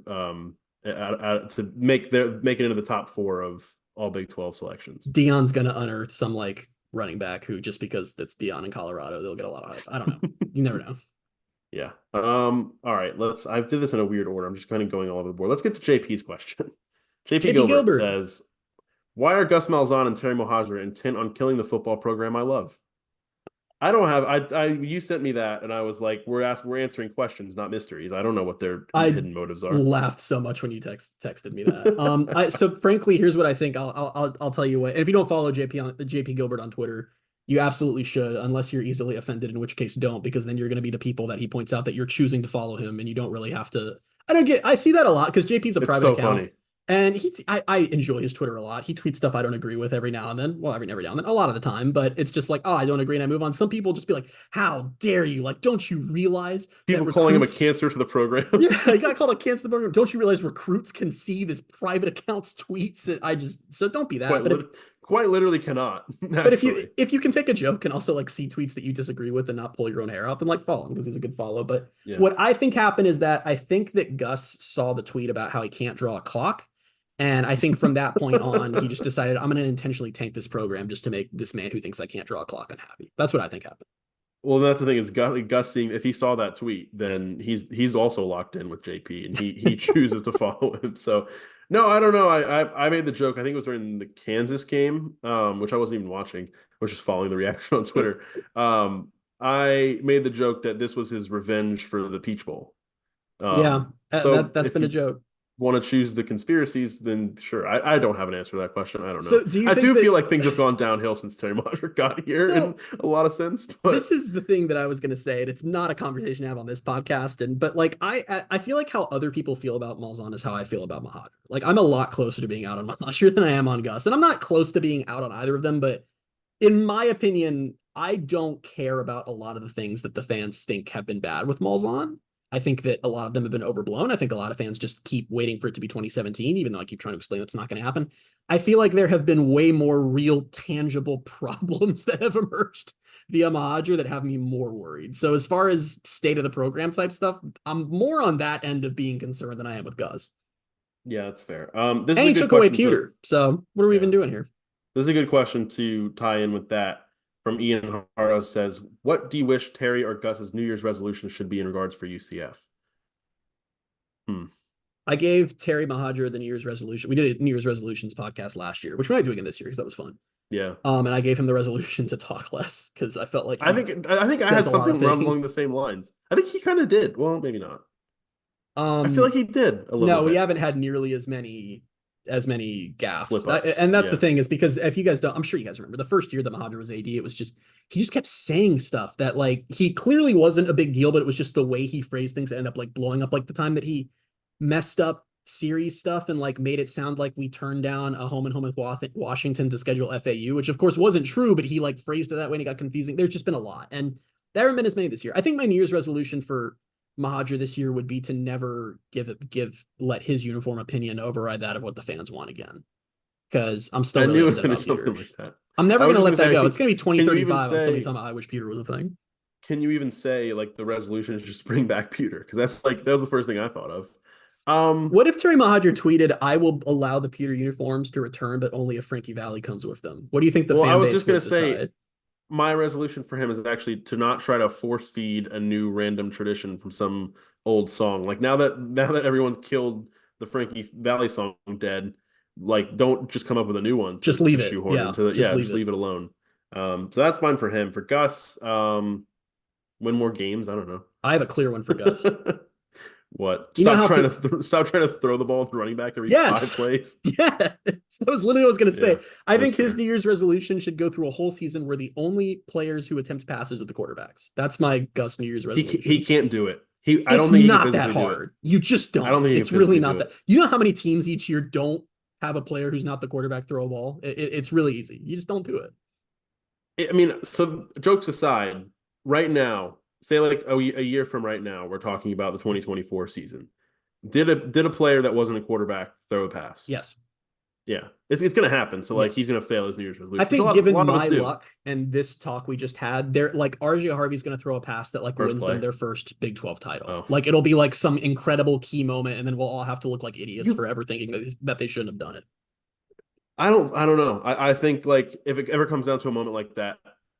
to make it into the top 4 of all Big 12 selections? Dion's gonna unearth some like running back who just because it's Dion in Colorado, they'll get a lot of hype. I don't know. You never know. Yeah. All right. I did this in a weird order. I'm just kind of going all over the board. Let's get to JP's question. JP JP Gilbert Gilbert. says, "Why are Gus Malzahn and Terry Mohajir intent on killing the football program I love?" I don't have. You sent me that, and I was like, we're answering questions, not mysteries. I don't know what their I hidden motives are. laughed so much when you texted me that. So frankly, here's what I think. I'll tell you what. And if you don't follow JP Gilbert on Twitter, you absolutely should, unless you're easily offended, in which case don't, because then you're going to be the people that he points out that you're choosing to follow him, and you don't really have to. I see that a lot because JP's a It's private so account. funny. And I enjoy his Twitter a lot. He tweets stuff I don't agree with every now and then. Well, every now and then, a lot of the time. But it's just like, oh, I don't agree, and I move on. Some people just be like, "How dare you? Like, don't you realize that People calling him a recruits?" cancer to the program. Yeah, he got called a cancer the program. Don't you realize recruits can see this private accounts tweets? And so don't be that. quite lit- Quite literally cannot But actually. if you can take a joke and also like see tweets that you disagree with and not pull your own hair out, then like follow him because he's a good follow. But Yeah. what I think happened is that I think that Gus saw the tweet about how he can't draw a clock. And I think from that point on, he just decided I'm going to intentionally tank this program just to make this man who thinks I can't draw a clock unhappy. That's what I think happened. Well, that's the thing is Gus seeing if he saw that tweet, then he's also locked in with JP and he chooses to follow him. So no, I don't know. I made the joke. I think it was during the Kansas game, which I wasn't even watching. I was just following the reaction on Twitter. I made the joke that this was his revenge for the Peach Bowl. Yeah, So that's if been a you joke. want to choose the conspiracies, then sure. I don't have an answer to that question. I don't know. So do you I think do that feel like things have gone downhill since Terry Moser got here in no, a lot of sense. But this is the thing that I was going to say, and it's not a conversation to have on this podcast. But like I feel like how other people feel about Malzahn is how I feel about Mahajer. Like I'm a lot closer to being out on Mahajer than I am on Gus, and I'm not close to being out on either of them. But in my opinion, I don't care about a lot of the things that the fans think have been bad with Malzahn. I think that a lot of them have been overblown. I think a lot of fans just keep waiting for it to be 2017, even though I keep trying to explain it's not going to happen. I feel like there have been way more real, tangible problems that have emerged via Mahajer that have me more worried. So as far as state of the program type stuff, I'm more on that end of being concerned than I am with Gus. yeah, that's fair. This is And a he good took away question Pewter. So what are we yeah. even doing here? This is a good question to tie in with that. From Ian Haro says, "What do you wish Terry or Gus's New Year's resolution should be in regards for UCF?" I gave Terry Mahadra the New Year's resolution. We did a New Year's resolutions podcast last year, which we might do again this year because that was fun. Yeah. And I gave him the resolution to talk less because I felt like I think I had something along the same lines. I think he kind of did. Well, maybe not. I feel like he did a little No, bit. we haven't had nearly as many gaffes. And that's the Yeah. thing is because if you guys don't, I'm sure you guys remember the first year that Mahadra was AD, it was just he just kept saying stuff that like he clearly wasn't a big deal, but it was just the way he phrased things that ended up like blowing up. Like the time that he messed up series stuff and like made it sound like we turned down a home and home with Washington to schedule FAU, which of course wasn't true, but he like phrased it that way and it got confusing. There's just been a lot, and there haven't been as many this year. I think my New Year's resolution for Mahadra this year would be to never let his uniform opinion override that of what the fans want again. Because I'm still really upset about Peter. Like that. I'm never going to let that go. It's going to be 2035. I'm still going to be talking about I wish Peter was a thing. Can you even say like the resolution is just bring back Peter? Because that's like that was the first thing I thought of. What if Terry Mahadra tweeted, "I will allow the Peter uniforms to return, but only if Frankie Valli comes with them"? What do you think the fan base I was just going to say my resolution for him is actually to not try to force feed a new random tradition from some old song. Like now that everyone's killed the Frankie Valli song dead, like don't just come up with a new one. Just leave it. Just leave it alone. So that's mine for him. For Gus, win more games. I don't know. I have a clear one for Gus. What? Stop trying to throw the ball at the running back every 5 plays. Yeah, that was literally what I was going to say. I think his New Year's resolution should go through a whole season where the only players who attempt passes are the quarterbacks. That's my Gus New Year's resolution. He can't do it. I don't think it's not that hard. You just don't. I don't think it's really not that. You know how many teams each year don't have a player who's not the quarterback throw a ball? It's really easy. You just don't do it. I mean, so jokes aside, right now, say like a year from right now, we're talking about the 2024 season. Did a player that wasn't a quarterback throw a pass? Yes. Yeah, it's going to happen. So like he's going to fail his New Year's resolution. I think given my luck and this talk we just had, they're like RJ Harvey's going to throw a pass that like wins them their first Big 12 title. Oh. Like it'll be like some incredible key moment, and then we'll all have to look like idiots forever thinking that they shouldn't have done it. I don't know. I think like if it ever comes down to a moment like that,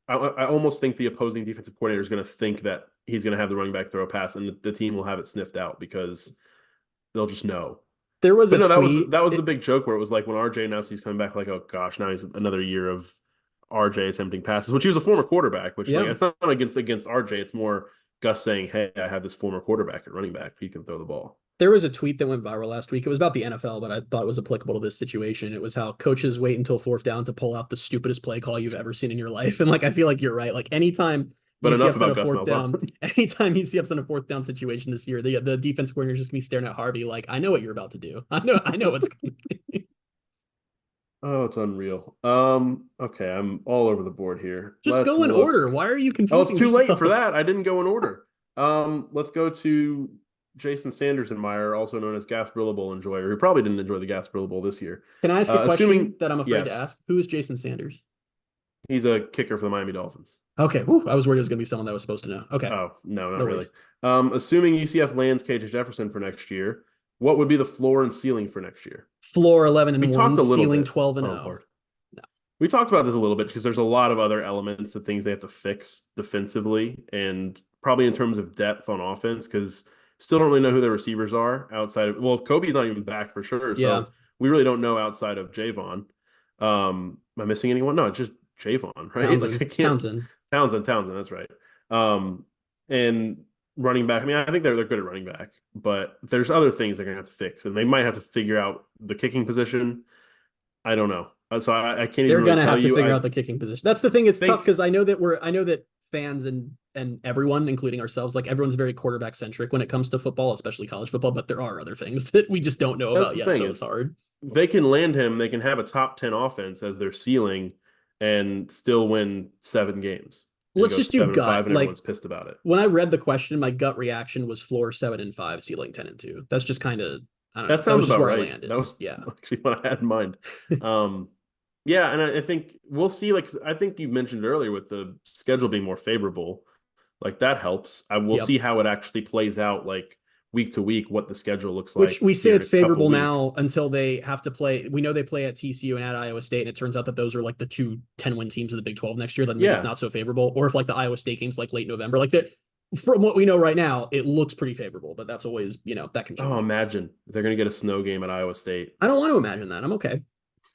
I almost think the opposing defensive coordinator is going to think that he's going to have the running back throw a pass, and the team will have it sniffed out because they'll just know. There was a tweet. That was the big joke where it was like when RJ announced he's coming back, like, oh gosh, now he's another year of RJ attempting passes, which he was a former quarterback. Which like, it's not against RJ. It's more Gus saying, hey, I have this former quarterback at running back. He can throw the ball. There was a tweet that went viral last week. It was about the NFL, but I thought it was applicable to this situation. It was how coaches wait until 4th down to pull out the stupidest play call you've ever seen in your life. And like, I feel like you're right. Like anytime you see us on a 4th down, anytime you see us in a 4th down situation this year, the defense coordinator is just gonna be staring at Harvey like, I know what you're about to do. I know what's going to be. Oh, it's unreal. Okay, I'm all over the board here. Just go in order. Why are you confusing? Oh, it's too late for that. I didn't go in order. Let's go to Jason Sanderson-Meyer, also known as Gasparilla Bowl enjoyer, who probably didn't enjoy the Gasparilla Bowl this year. Can I ask a question that I'm afraid to ask? Who is Jason Sanders? He's a kicker for the Miami Dolphins. Okay. Whew, I was worried it was going to be someone that was supposed to know. Okay. Oh, no, not really. Assuming UCF lands KJ Jefferson for next year, what would be the floor and ceiling for next year? Floor 11-1, ceiling 12-0. No. We talked about this a little bit because there's a lot of other elements of things they have to fix defensively and probably in terms of depth on offense because still don't really know who their receivers are outside of, well, Kobe's not even back for sure. So we really don't know outside of Javon. Am I missing anyone? No, it's just Javon, right? Townsend. Like Townsend, that's right. And running back, I mean, I think they're good at running back, but there's other things they're going to have to fix, and they might have to figure out the kicking position. I don't know. So I can't even They're really going to have to figure out the kicking position. That's the thing. It's tough because I know that fans and everyone, including ourselves, like everyone's very quarterback centric when it comes to football, especially college football, but there are other things that we just don't know about yet, so it's hard. They can land him, they can have a top 10 offense as their ceiling and still win 7 games. Let's just do gut. And everyone's pissed about it. When I read the question, my gut reaction was floor 7-5, ceiling 10-2. That's just kind of, I don't know. That sounds about where right. I landed. That was actually what I had in mind. Yeah, and I think we'll see. Like I think you mentioned earlier, with the schedule being more favorable, like that helps. I will see how it actually plays out, like week to week, what the schedule looks like. Which we say it's favorable now until they have to play. We know they play at TCU and at Iowa State, and it turns out that those are like the 2 10-win teams of the Big 12 next year. Then maybe it's not so favorable. Or if like the Iowa State game's like late November, like that. from what we know right now, it looks pretty favorable, but that's always, that can Oh, change. imagine if they're going to get a snow game at Iowa State. I don't want to imagine that. I'm okay.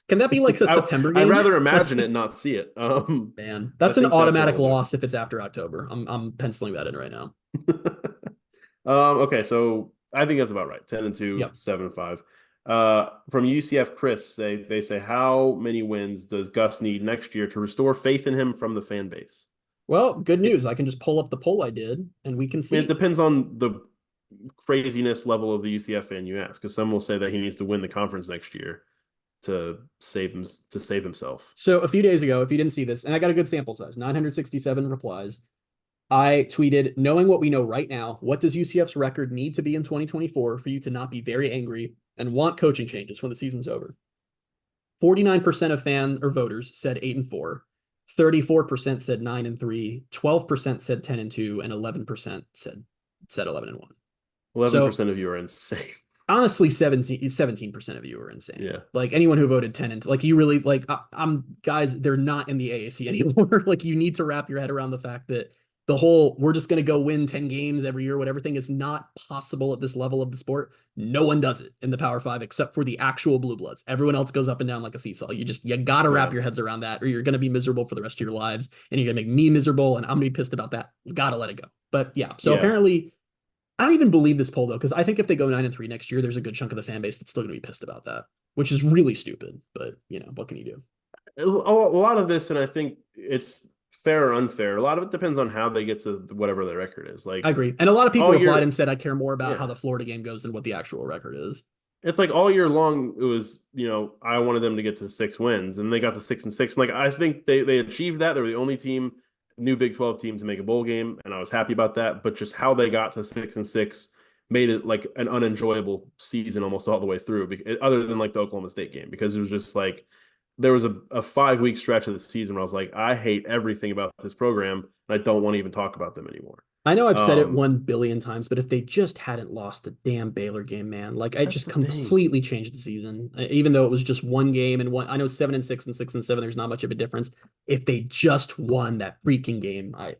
Can that be like a September I'd game? rather imagine it Like, and not see it. man, I that's an think that's what automatic we'll do. loss if it's after October. I'm penciling that in right now. Okay, so I think that's about right. 10-2, Yep. 7-5. From UCF, Chris, they say, how many wins does Gus need next year to restore faith in him from the fan base? Well, good It, news. I can just pull up the poll I did and we can I mean, it see. depends on the craziness level of the UCF fan you ask, because some will say that he needs to win the conference next year to save himself. So a few days ago, if you didn't see this, and I got a good sample size, 967 replies. I tweeted, knowing what we know right now, what does UCF's record need to be in 2024 for you to not be very angry and want coaching changes when the season's over? 49% of fan or voters said 8-4. 34% said 9-3. 12% said 10-2, and 11% said 11-1. 11% of you are insane. Honestly, 17% of you are insane. Yeah. Like anyone who voted 10 and like you really like I'm guys, they're not in the AAC anymore. Like you need to wrap your head around the fact that the whole we're just gonna go win 10 games every year, whatever thing is not possible at this level of the sport. No one does it in the Power Five except for the actual blue bloods. Everyone else goes up and down like a seesaw. You gotta wrap your heads around that, or you're gonna be miserable for the rest of your lives, and you're gonna make me miserable, and I'm gonna be pissed about that. You gotta let it go. But yeah, so apparently I don't even believe this poll though, because I think if they go 9-3 next year, there's a good chunk of the fan base that's still going to be pissed about that, which is really stupid. But what can you do? A lot of this, and I think it's fair or unfair. A lot of it depends on how they get to whatever their record is. I Like agree, and a lot of people all replied year, and said, "I care more about how yeah, the Florida game goes than what the actual record is." it's like all year long. It was I wanted them to get to 6 wins, and they got to 6-6. Like I think they achieved that. They were the only team, new Big 12 team, to make a bowl game, and I was happy about that. But just how they got to 6-6 made it like an unenjoyable season almost all the way through, other than like the Oklahoma State game, because it was just like there was a 5 week stretch of the season where I was like, I hate everything about this program, and I don't want to even talk about them anymore. I know I've said it Um, 1 billion times, but if they just hadn't lost the damn Baylor game, man, like it that's just the thing. completely changed the season. Even though it was just one game and one, I know 7-6 and 6-7, there's not much of a difference. If they just won that freaking game, I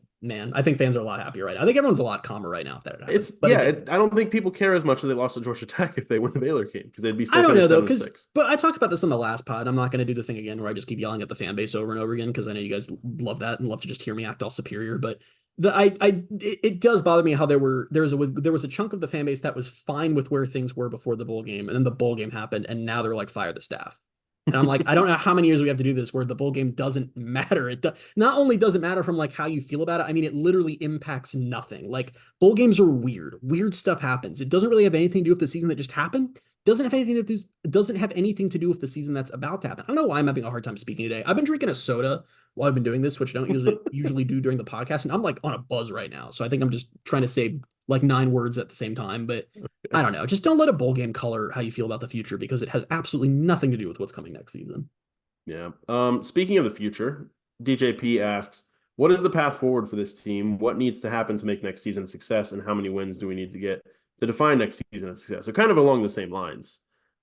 think fans are a lot happier right now. I think everyone's a lot calmer right now if that happened. It's But again, I don't think people care as much as they lost to Georgia Tech if they win the Baylor game, because they'd be I still don't know finished though, 7-6. but I talked about this on the last pod. I'm not going to do the thing again where I just keep yelling at the fan base over and over again because I know you guys love that and love to just hear me act all superior. But it does bother me how there was a chunk of the fan base that was fine with where things were before the bowl game, and then the bowl game happened, and now they're like fire the staff. And I'm like, I don't know how many years we have to do this where the bowl game doesn't matter. Not only does it matter from like how you feel about it, I mean, it literally impacts nothing. Like bowl games are weird. Weird stuff happens. It doesn't really have anything to do with the season that just happened. Doesn't have anything to do with the season that's about to happen. I don't know why I'm having a hard time speaking today. I've been drinking a soda while I've been doing this, which I don't usually do during the podcast, and I'm like on a buzz right now. So I think I'm just trying to say like 9 words at the same time, but I don't know. Just don't let a bowl game color how you feel about the future because it has absolutely nothing to do with what's coming next season. Yeah. Speaking of the future, DJP asks, what is the path forward for this team? What needs to happen to make next season a success, and how many wins do we need to get to define next season a success? So kind of along the same lines.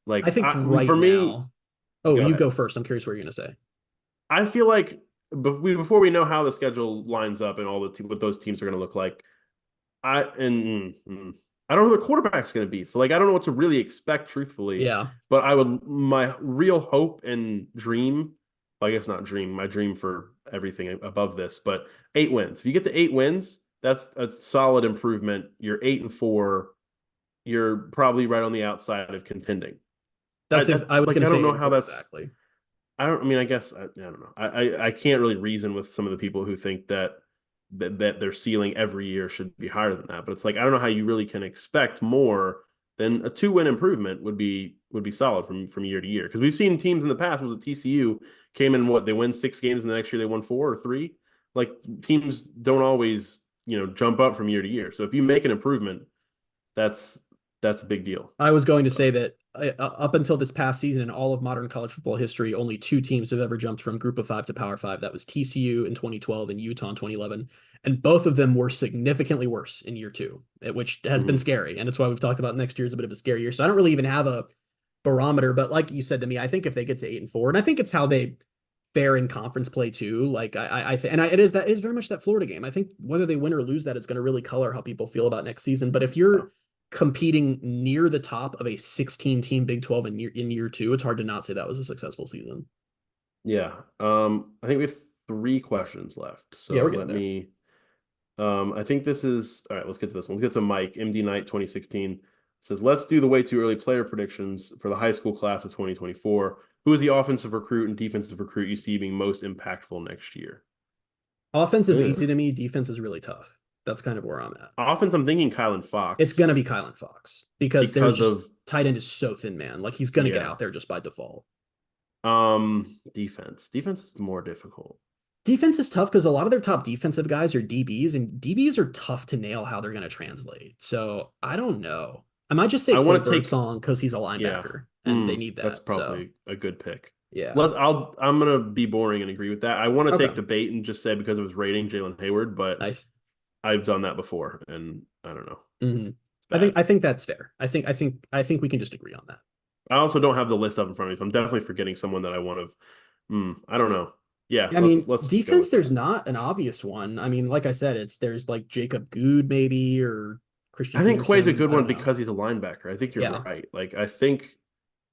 I Like think right for me, now. Oh, go you ahead. go first. I'm curious what you're gonna say. I feel like before we know how the schedule lines up and all what those teams are going to look like, I and I don't know who the quarterback's going to be. So like I don't know what to really expect, truthfully. Yeah, But my real hope and dream, well, I guess not dream, my dream for everything above this, but 8 wins. If you get to 8 wins, that's a solid improvement. You're 8-4. You're probably right on the outside of contending. I was Like gonna I say don't know eight and how four that's. exactly. I mean, I guess I don't know. I can't really reason with some of the people who think that their ceiling every year should be higher than that. But it's like I don't know how you really can expect more than a 2-win improvement would be solid from year to year. Because we've seen teams in the past, was it TCU came in they win 6 games and the next year they won 4 or 3. Like teams don't always jump up from year to year. So if you make an improvement, that's a big deal. I was going to So say that up until this past season in all of modern college football history, only 2 teams have ever jumped from Group of Five to Power Five. That was TCU in 2012 and Utah in 2011, and both of them were significantly worse in year two, which has been mhm. scary. And it's why we've talked about next year as a bit of a scary year. So I don't really even have a barometer, but like you said to me, I think if they get to 8-4, and I think it's how they fair in conference play too. Like it is very much that Florida game. I think whether they win or lose that is going to really color how people feel about next season. But if you're competing near the top of a 16 team Big 12 in year two, it's hard to not say that was a successful season. Yeah. I think we have 3 questions left. So yeah, we're getting there. I think this is all right. Let's get to this one. Let's get to Mike, MD Knight 2016. It says, let's do the way too early player predictions for the high school class of 2024. Who is the offensive recruit and defensive recruit you see being most impactful next year? Offense is easy to me. Defense is really tough. That's kind of where I'm at. Offense, I'm thinking Kylan Fox. It's going to be Kylan Fox because there's just tight end is so thin, man. Like he's going to get out there just by default. Defense is more difficult. Defense is tough because a lot of their top defensive guys are DBs, and DBs are tough to nail how they're going to translate. So I don't know. I might just say Corey Birdsong because he's a linebacker and they need that. That's probably a good pick. Yeah. I'm gonna be boring and agree with that. I want to take the bait and just say because of his rating, Jalen Hayward, but nice. I've done that before, and I don't know. Mm-hmm. I think that's fair. I think we can just agree on that. I also don't have the list up in front of me, so I'm definitely forgetting someone that I want to. I don't know. Yeah, I mean, defense. There's not an obvious one. I mean, like I said, there's like Jacob Good maybe or Christian. I think Quay's a good one because he's a linebacker. I think you're right. Like I think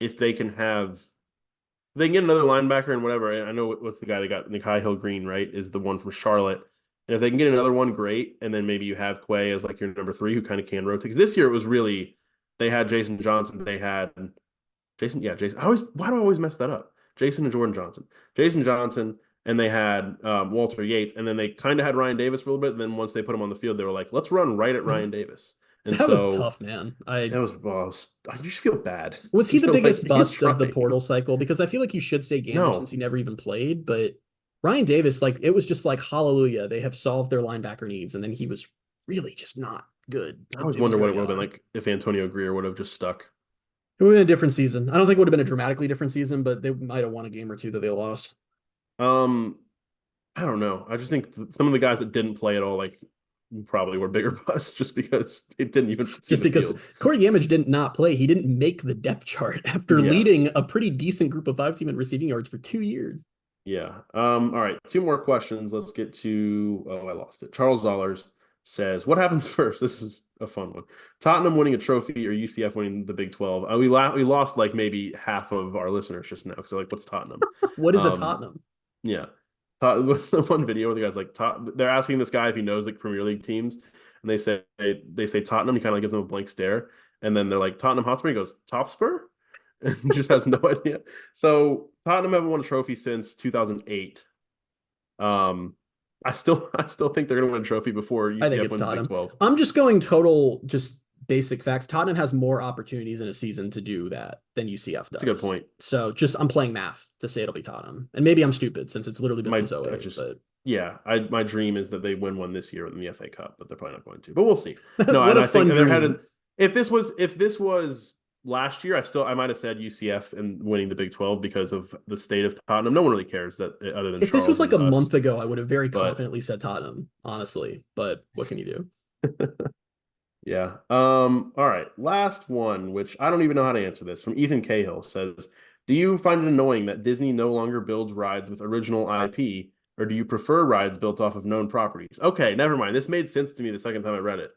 if they can get another linebacker and whatever. I know what's the guy that got Nikai Hill-Green, right? Is the one from Charlotte. And if they can get another one, great. And then maybe you have Quay as like your number 3 who kind of can rotate. Because this year it was really they had Jason Johnson. They had Jason. Yeah, Jason. Why do I always mess that up? Jason and Jordan Johnson. Jason Johnson. And they had Walter Yates, and then they kind of had Ryan Davis for a little bit. And then once they put him on the field, they were like, "Let's run right at Ryan Davis." And that was tough, man. I just feel bad. Was he the biggest bust of the portal cycle? Because I feel like you should say Gamage since he never even played. But Ryan Davis, like it was just like hallelujah, they have solved their linebacker needs, and then he was really just not good. I always wonder what it would have been like if Antonio Greer would have just stuck. It would have been a different season. I don't think it would have been a dramatically different season, but they might have won a game or two that they lost. I don't know. I just think some of the guys that didn't play at all, like probably were bigger busts just because it didn't even just because Corey Gamage did not play. He didn't make the depth chart after leading a pretty decent group of 5 team in receiving yards for 2 years. Yeah. All right. 2 more questions. Let's get to I lost it. Charles Dollars says, what happens first? This is a fun one. Tottenham winning a trophy or UCF winning the Big 12? We lost like maybe half of our listeners just now because they're like, what's Tottenham? What is a Tottenham? Yeah. What's the one video where the guy's like, they're asking this guy if he knows like Premier League teams, and they say Tottenham. He kind of gives them a blank stare, and then they're like Tottenham Hotspur. He goes Topspur, and he just has no idea. So Tottenham haven't won a trophy since 2008. I still think they're going to win a trophy before UCF wins the Big 12. I'm just going total just basic facts. Tottenham has more opportunities in a season to do that than UCF does. That's a good point. So I'm playing math to say it'll be Tottenham. And maybe I'm stupid since it's literally been since 08. Yeah, my dream is that they win one this year in the FA Cup, but they're probably not going to. But we'll see. No, I think they're headed. If this was last year, I might have said UCF and winning the Big 12 because of the state of Tottenham. No one really cares that other than if Charles this was like a month ago, I would have very confidently said Tottenham, honestly. But what can you do? Yeah. All right. Last one, which I don't even know how to answer this. From Ethan Cahill says, do you find it annoying that Disney no longer builds rides with original IP, or do you prefer rides built off of known properties? Okay, never mind. This made sense to me the second time I read it.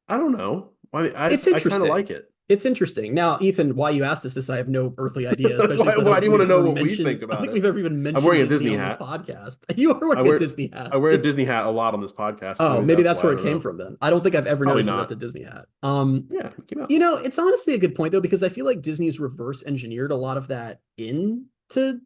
I don't know. I kind of like it. It's interesting. Now, Ethan, why you asked us this, I have no earthly idea. Why do you want to know what we think about it? I think we've ever even mentioned I'm wearing a Disney hat on this podcast. You are wearing a Disney hat. I wear a Disney hat a lot on this podcast. Oh, maybe that's where it came from then. I don't think I've ever noticed that's a Disney hat. Yeah, it's honestly a good point though, because I feel like Disney's reverse engineered a lot of that into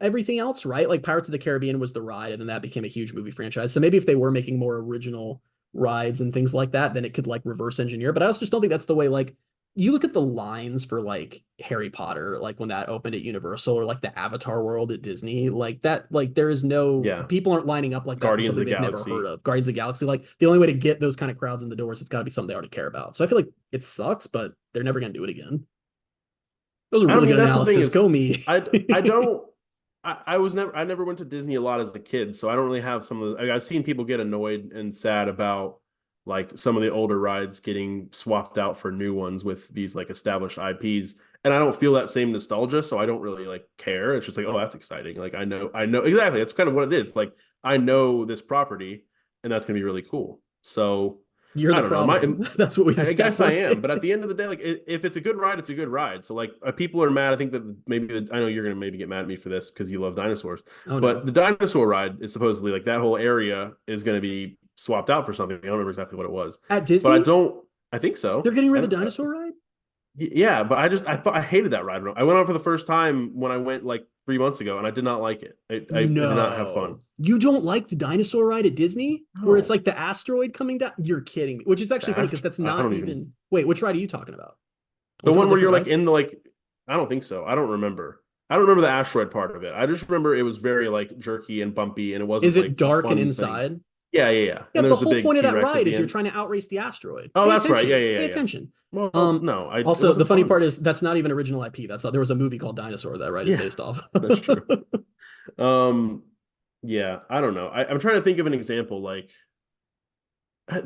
everything else, right? Like Pirates of the Caribbean was the ride, and then that became a huge movie franchise. So maybe if they were making more original rides and things like that, then it could like reverse engineer. But I also just don't think that's the way, like, you look at the lines for like Harry Potter, like when that opened at Universal, or like the Avatar world at Disney, like that, like there is no people aren't lining up like that Guardians for something they've never heard of. Guardians of the Galaxy, like the only way to get those kind of crowds in the doors, it's got to be something they already care about. So I feel like it sucks, but they're never going to do it again. That was a really good analysis. Go me. I never went to Disney a lot as a kid, so I don't really have some of the. I've seen people get annoyed and sad about like some of the older rides getting swapped out for new ones with these like established IPs. and I don't feel that same nostalgia, so I don't really like care. It's just like, oh, that's exciting. Like I know exactly. That's kind of what it is. Like I know this property, and that's gonna be really cool. So You're I the don't know. My problem. That's what we've I guess I am, but at established. the end of the day, like if it's a good ride, it's a good ride. So like people are mad. I think that I know you're gonna maybe get mad at me for this because you love dinosaurs, Oh but no. the dinosaur ride is supposedly like that whole area is gonna be swapped out for something. I don't remember exactly what it was, At but I Disney, don't. I think they're so. getting rid I of the don't. dinosaur ride? Yeah, but I thought I hated that ride. I went on for the first time when I went like 3 months ago, and I did not like it. I did not have fun. No. You don't like the dinosaur ride at Disney? Where it's No, like the asteroid coming down? You're kidding me. Which is actually funny because that's I not don't even. even. Wait, which ride are you talking about? Are we The talking one where you're different like rides? in the like, I don't think so. I don't remember. I don't remember the asteroid part of it. I just remember it was very like jerky and bumpy, and it Is wasn't it like a dark and fun thing. inside? Yeah. Yeah, And the there's the whole big point of that T-Rex at ride the is you're end. trying to outrace the asteroid. Oh, Pay that's right. attention. Pay Yeah. attention. Well, no, it Also, the wasn't funny fun. part is that's not even original IP. There was a movie called Dinosaur that ride is Yeah, based off. that's true. Um, yeah, I don't know. I'm trying to think of an example. Like,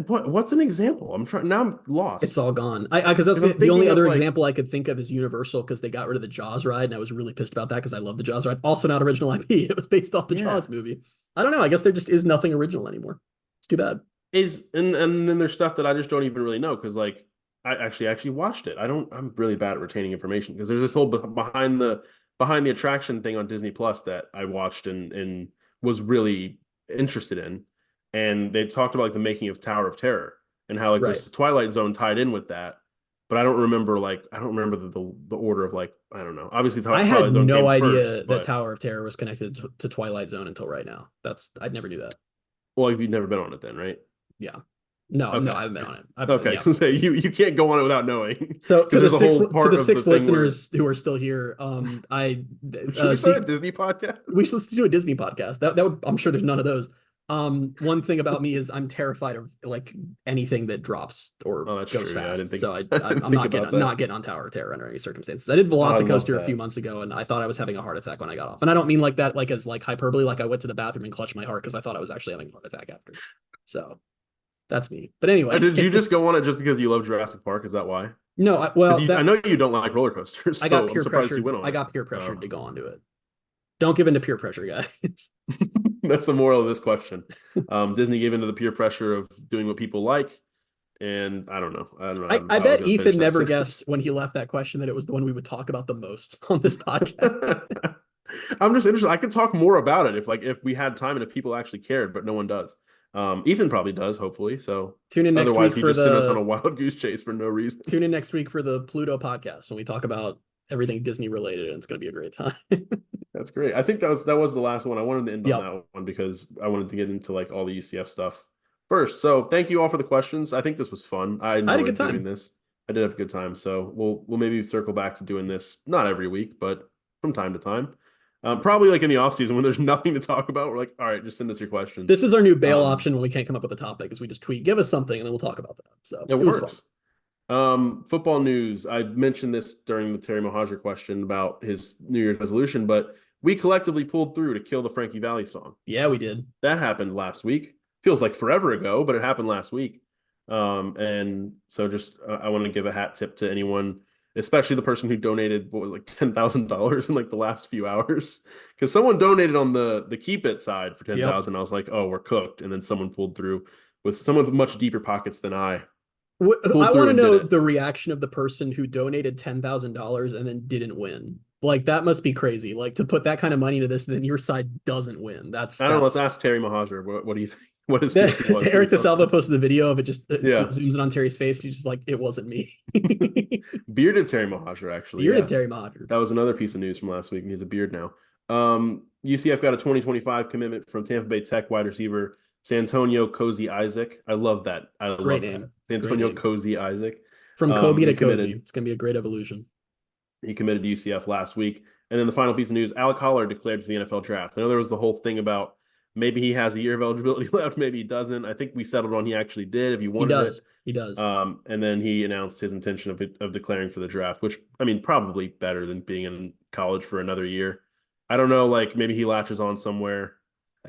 what's an example? I'm trying now. I'm It's lost all gone. I because that's because I'm the only thinking of other like, example I could think of is Universal because they got rid of the Jaws ride, and I was really pissed about that because I love the Jaws ride. Also, not original IP. It was based off the yeah, Jaws movie. I don't know. I guess there just is nothing original anymore. It's too bad. is and then there's stuff that I just don't even really know because like I actually watched it. I don't. I'm really bad at retaining information because there's this whole behind the attraction thing on Disney Plus that I watched and was really interested in, and they talked about like the making of Tower of Terror and how like Right. there's the Twilight Zone tied in with that. But I don't remember the order of like I don't know. Obviously, I had Twilight Zone no came first, idea that but Tower of Terror was connected to Twilight Zone until right now. I never knew that. well, you've never been on it then, right? Yeah. No, I Okay. haven't been on it. Okay. Yeah. So say you can't go on it without knowing So because there's a whole to the part of the six thing where listeners who are still here, should we start a see Disney podcast? we should listen to a Disney podcast. That would I'm sure there's none of those. One thing about me is I'm terrified of like anything that drops or Oh, that's goes true. Yeah, fast. So I didn't I'm think not about getting I'm that. not getting on Tower of Terror under any circumstances. I did Oh, I love Velocicoaster a few that. months ago, and I thought I was having a heart attack when I got off. And I don't mean like that like as like hyperbole. Like I went to the bathroom and clutched my heart because I thought I was actually having a heart attack after. So that's me. But anyway, Did you just go on it just because you love Jurassic Park? Is that why? no, Because well I that know you don't like roller coasters, I got so I'm peer surprised you pressured. went on I it. got peer pressured Oh. to go onto it. Don't give in to peer pressure, guys. That's the moral of this question. Disney gave into the peer pressure of doing what people like, and I don't know. I don't know I how I was bet going to finish Ethan that never sentence. guessed when he left that question that it was the one we would talk about the most on this podcast. I'm just interested. I could talk more about it if we had time and if people actually cared, but no one does. Ethan probably does, hopefully. So Tune in next week otherwise, he for just sent us on a the wild goose chase for no reason. tune in next week for the Pluto podcast when we talk about everything Disney related, and it's going to be a great time. That's great. I think that was the last one. I wanted to end on Yep, that one because I wanted to get into like all the UCF stuff first. So thank you all for the questions. I think this was fun. I I had a good enjoyed doing time. this. I did have a good time. So we'll maybe circle back to doing this not every week, but from time to time. Probably like in the off season when there's nothing to talk about. We're like, all right, just send us your questions. This is our new bail Um, option when we can't come up with a topic, is we just tweet, give us something, and then we'll talk about that. So it it was fun. works. Football news. I mentioned this during the Terry Mohajir question about his New Year's resolution, but we collectively pulled through to kill the Frankie Valli song. Yeah, we did. That happened last week. Feels like forever ago, but it happened last week. And so just I want to give a hat tip to anyone, especially the person who donated what was like $10,000 in like the last few hours, because someone donated on the Keep It side for Yep. 10,000. I was like, oh, we're cooked, and then someone pulled through with someone with much deeper pockets than I I pulled want through to and did know it. the reaction of the person who donated $10,000 and then didn't win. Like that must be crazy. Like to put that kind of money into this, and then your side doesn't win. I don't know. Let's ask Terry Mohajir. What do you think? What his feeling was when he Eric saw DeSalvo that? posted the video of it, just Yeah, zooms in on Terry's face. He's just like, it wasn't me. bearded Terry Mohajir actually. Bearded Yeah, Terry Modern. that was another piece of news from last week. He has a beard now. UCF got a 2025 commitment from Tampa Bay Tech wide receiver Santonio Cozy Isaac. I love that. I Great love that. name. Great Santonio name. Cozy Isaac. From Kobe to He Cozy. committed. It's gonna be a great evolution. He committed to UCF last week. And then the final piece of news: Alec Holler declared for the NFL draft. I know there was the whole thing about maybe he has a year of eligibility left, maybe he doesn't. I think we settled on he actually did if he He wanted it. does. He does. And then he announced his intention of declaring for the draft, which I mean, probably better than being in college for another year. I don't know, like maybe he latches on somewhere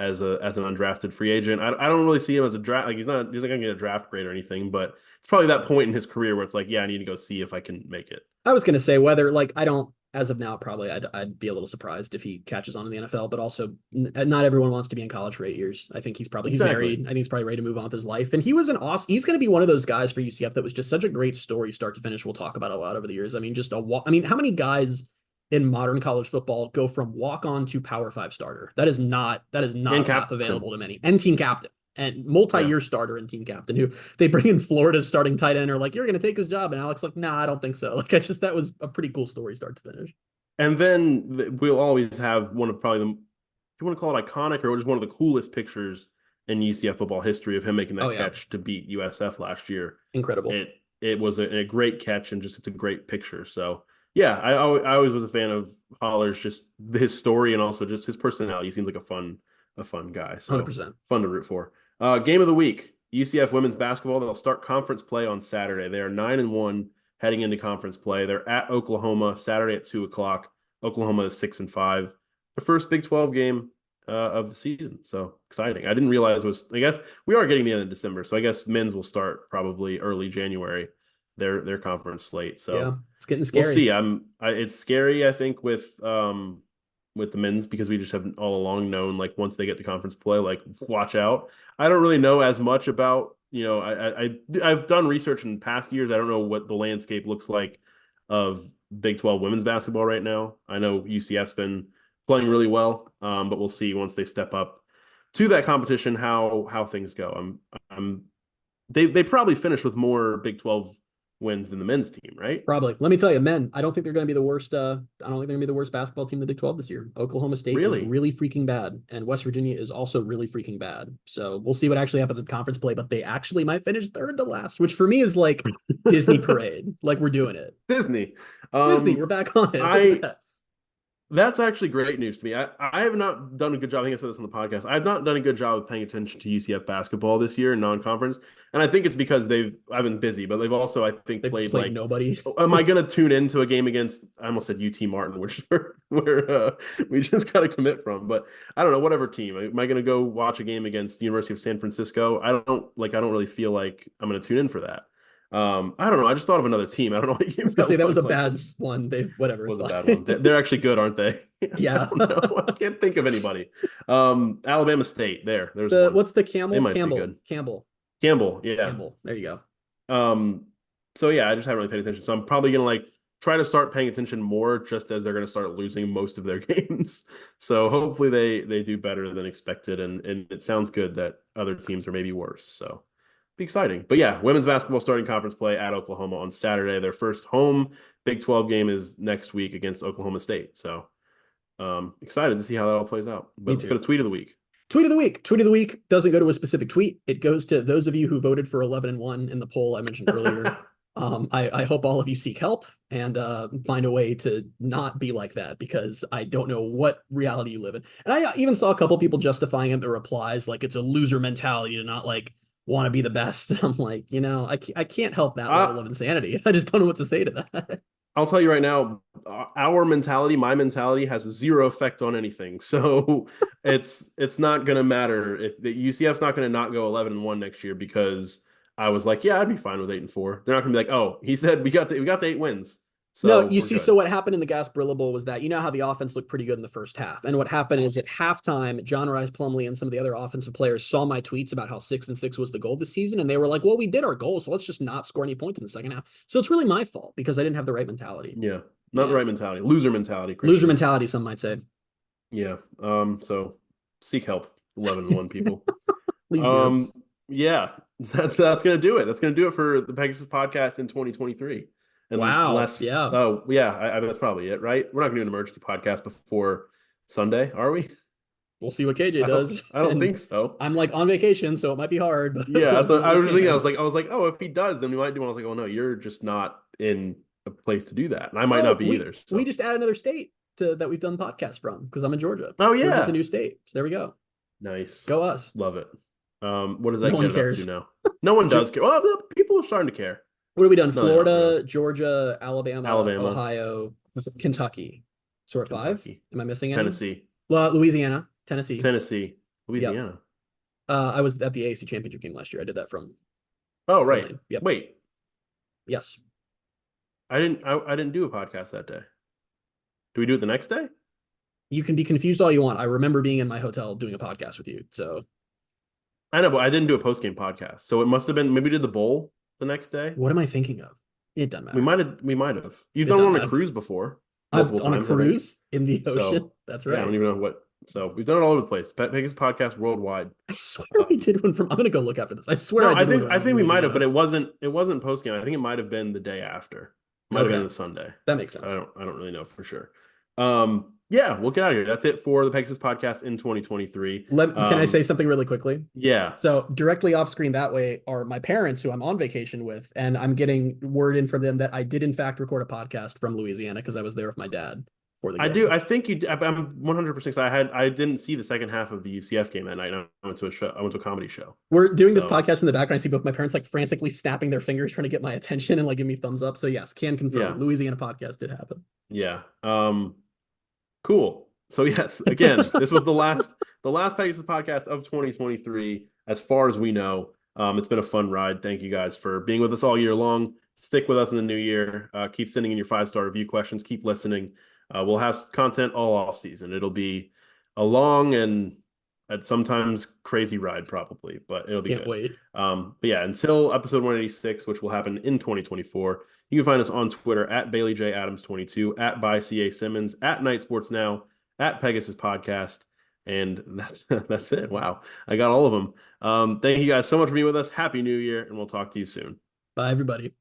as an undrafted free agent. I don't really see him as a draft. Like he's not going to get a draft grade or anything, but it's probably that point in his career where it's like, yeah, I need to go see if I can make it. I was going to say whether like I don't as of now probably I'd be a little surprised if he catches on in the NFL, but also not everyone wants to be in college for 8 years. I think he's married. I think he's probably ready to move on with his life. And he was an awesome. He's going to be one of those guys for UCF that was just such a great story start to finish. We'll talk about a lot over the years. I mean, how many guys in modern college football go from walk on to Power 5 starter? That is not a path available to many. And team captain. And multi-year starter and team captain who they bring in Florida's starting tight end are like, you're going to take his job. And Alex like, nah, I don't think so. Like, that was a pretty cool story start to finish. And then we'll always have one of probably if you want to call it iconic or just one of the coolest pictures in UCF football history of him making that catch to beat USF last year. Incredible. It was a great catch and just it's a great picture. So yeah, I always was a fan of Holler's, just his story and also just his personality. He seems like a fun guy. So 100%. Fun to root for. Game of the week, UCF women's basketball. They'll start conference play on Saturday. They are 9-1 heading into conference play. They're at Oklahoma Saturday at 2:00. Oklahoma is 6-5. The first Big 12 game of the season. So exciting. I didn't realize it was, I guess we are getting the end of December. So I guess men's will start probably early January, their conference slate. So yeah, it's getting scary. We'll see. It's scary, I think, with the men's because we just have all along known, like once they get to conference play, like watch out. I don't really know as much about, I've done research in past years. I don't know what the landscape looks like of Big 12 women's basketball right now. I know UCF's been playing really well, but we'll see once they step up to that competition how things go. They probably finish with more Big 12 wins than the men's team, right? Probably. Let me tell you, men, I don't think they're going to be the worst. I don't think they're going to be the worst basketball team in the Big 12 this year. Oklahoma State is really freaking bad, and West Virginia is also really freaking bad. So we'll see what actually happens in conference play, but they actually might finish third to last, which for me is like Disney parade. Like we're doing it. Disney, we're back on it. That's actually great news to me. I have not done a good job. I think I said this on the podcast. I have not done a good job of paying attention to UCF basketball this year in non-conference. And I think it's because I've been busy, but they've also, I think, played like nobody. Am I going to tune into a game against, I almost said UT Martin, which where we just got to commit from, but I don't know, whatever team. Am I going to go watch a game against the University of San Francisco? I don't really feel like I'm going to tune in for that. I don't know. I just thought of another team. I don't know what games. That was a bad one. Whatever. It was a bad one. They're actually good, aren't they? Yeah. I don't know. I can't think of anybody. Alabama State. There's what's the Campbell? They might be good. Campbell. Yeah. Campbell. There you go. So yeah, I just haven't really paid attention. So I'm probably gonna try to start paying attention more, just as they're gonna start losing most of their games. So hopefully they do better than expected, and it sounds good that other teams are maybe worse. So. Exciting. But yeah, women's basketball starting conference play at Oklahoma on Saturday. Their first home Big 12 game is next week against Oklahoma State. So excited to see how that all plays out. But let's go to tweet of the week. Tweet of the week. Tweet of the week doesn't go to a specific tweet. It goes to those of you who voted for 11-1 in the poll I mentioned earlier. I hope all of you seek help and find a way to not be like that, because I don't know what reality you live in. And I even saw a couple people justifying it in the replies, like it's a loser mentality to not want to be the best. I'm like, I can't help that level of insanity. I just don't know what to say to that. I'll tell you right now, our mentality, my mentality, has zero effect on anything. So it's not going to matter if the UCF's not going to not go 11-1 next year because I was like, yeah, I'd be fine with 8-4. They're not going to be like, oh, he said we got the 8 wins. So no, you see, good. So what happened in the Gasparilla Bowl was that, how the offense looked pretty good in the first half. And what happened is at halftime, John Rice Plumlee and some of the other offensive players saw my tweets about how 6-6 was the goal this season. And they were like, well, we did our goal, so let's just not score any points in the second half. So it's really my fault because I didn't have the right mentality. Yeah, not the right mentality. Loser mentality. Christian. Loser mentality, some might say. Yeah. So seek help, 11-1 people. Please do. Yeah, that's going to do it. That's going to do it for the Pegasus Podcast in 2023. Unless, yeah. Oh, yeah. I that's probably it, right? We're not going to do an emergency podcast before Sunday, are we? We'll see what KJ does. I don't think so. I'm on vacation, so it might be hard. But yeah, that's what I was thinking. I was like, oh, if he does, then we might do one. I was like, oh no, you're just not in a place to do that, and I might not be either. So. We just add another state that we've done podcasts from because I'm in Georgia. Oh yeah, Georgia's a new state. So there we go. Nice. Go us. Love it. What does that get up to now? No one does care. Well, people are starting to care. What have we done? Florida, Georgia, Alabama, Ohio, Kentucky. So we're 5. Am I missing any? Tennessee. Louisiana, Tennessee. Yep. Louisiana. I was at the AAC championship game last year. I did that from Oh, the right. lane. Yep. Wait, Yes. I didn't do a podcast that day. Do we do it the next day? You can be confused all you want. I remember being in my hotel doing a podcast with you. So I know, but I didn't do a post game podcast. So it must have been maybe we did the bowl the next day. what am I thinking of? It doesn't matter. We might have. You've It done doesn't one on a matter. cruise before, I'm multiple on a times, I think. cruise in the ocean. So That's yeah, I right. don't even know what. So we've done it all over the place. Pegasus Podcast worldwide. I swear we did one from. I'm gonna go look after this. I swear No, I did one when I I was think in we might have, but Louisiana. it wasn't post game. I think it might have been the day after. Might have been Okay, the Sunday. that makes sense. I don't really know for sure. Yeah, we'll get out of here. That's it for the Pegasus Podcast in 2023. Can I say something really quickly? Yeah. So directly off screen that way are my parents who I'm on vacation with, and I'm getting word in from them that I did in fact record a podcast from Louisiana because I was there with my dad for the game. I do. I think you. I'm 100%. I didn't see the second half of the UCF game that night. I went to a show. I went to a comedy show. We're doing this podcast in the background. I see both my parents like frantically snapping their fingers trying to get my attention and like give me thumbs up. So yes, can confirm Yeah. Louisiana podcast did happen. Yeah. Cool. So yes, again, this was the last Pegasus Podcast of 2023, as far as we know. It's been a fun ride. Thank you guys for being with us all year long. Stick with us in the new year. Keep sending in your 5-star review questions. Keep listening. We'll have content all off season. It'll be a long and at sometimes crazy ride, probably, but it'll be Can't good. wait. But yeah, until episode 186, which will happen in 2024, you can find us on Twitter at BaileyJAdams22, at @ByCASimmons, at Night Sports Now, at Pegasus Podcast, and that's it. Wow, I got all of them. Thank you guys so much for being with us. Happy New Year, and we'll talk to you soon. Bye, everybody.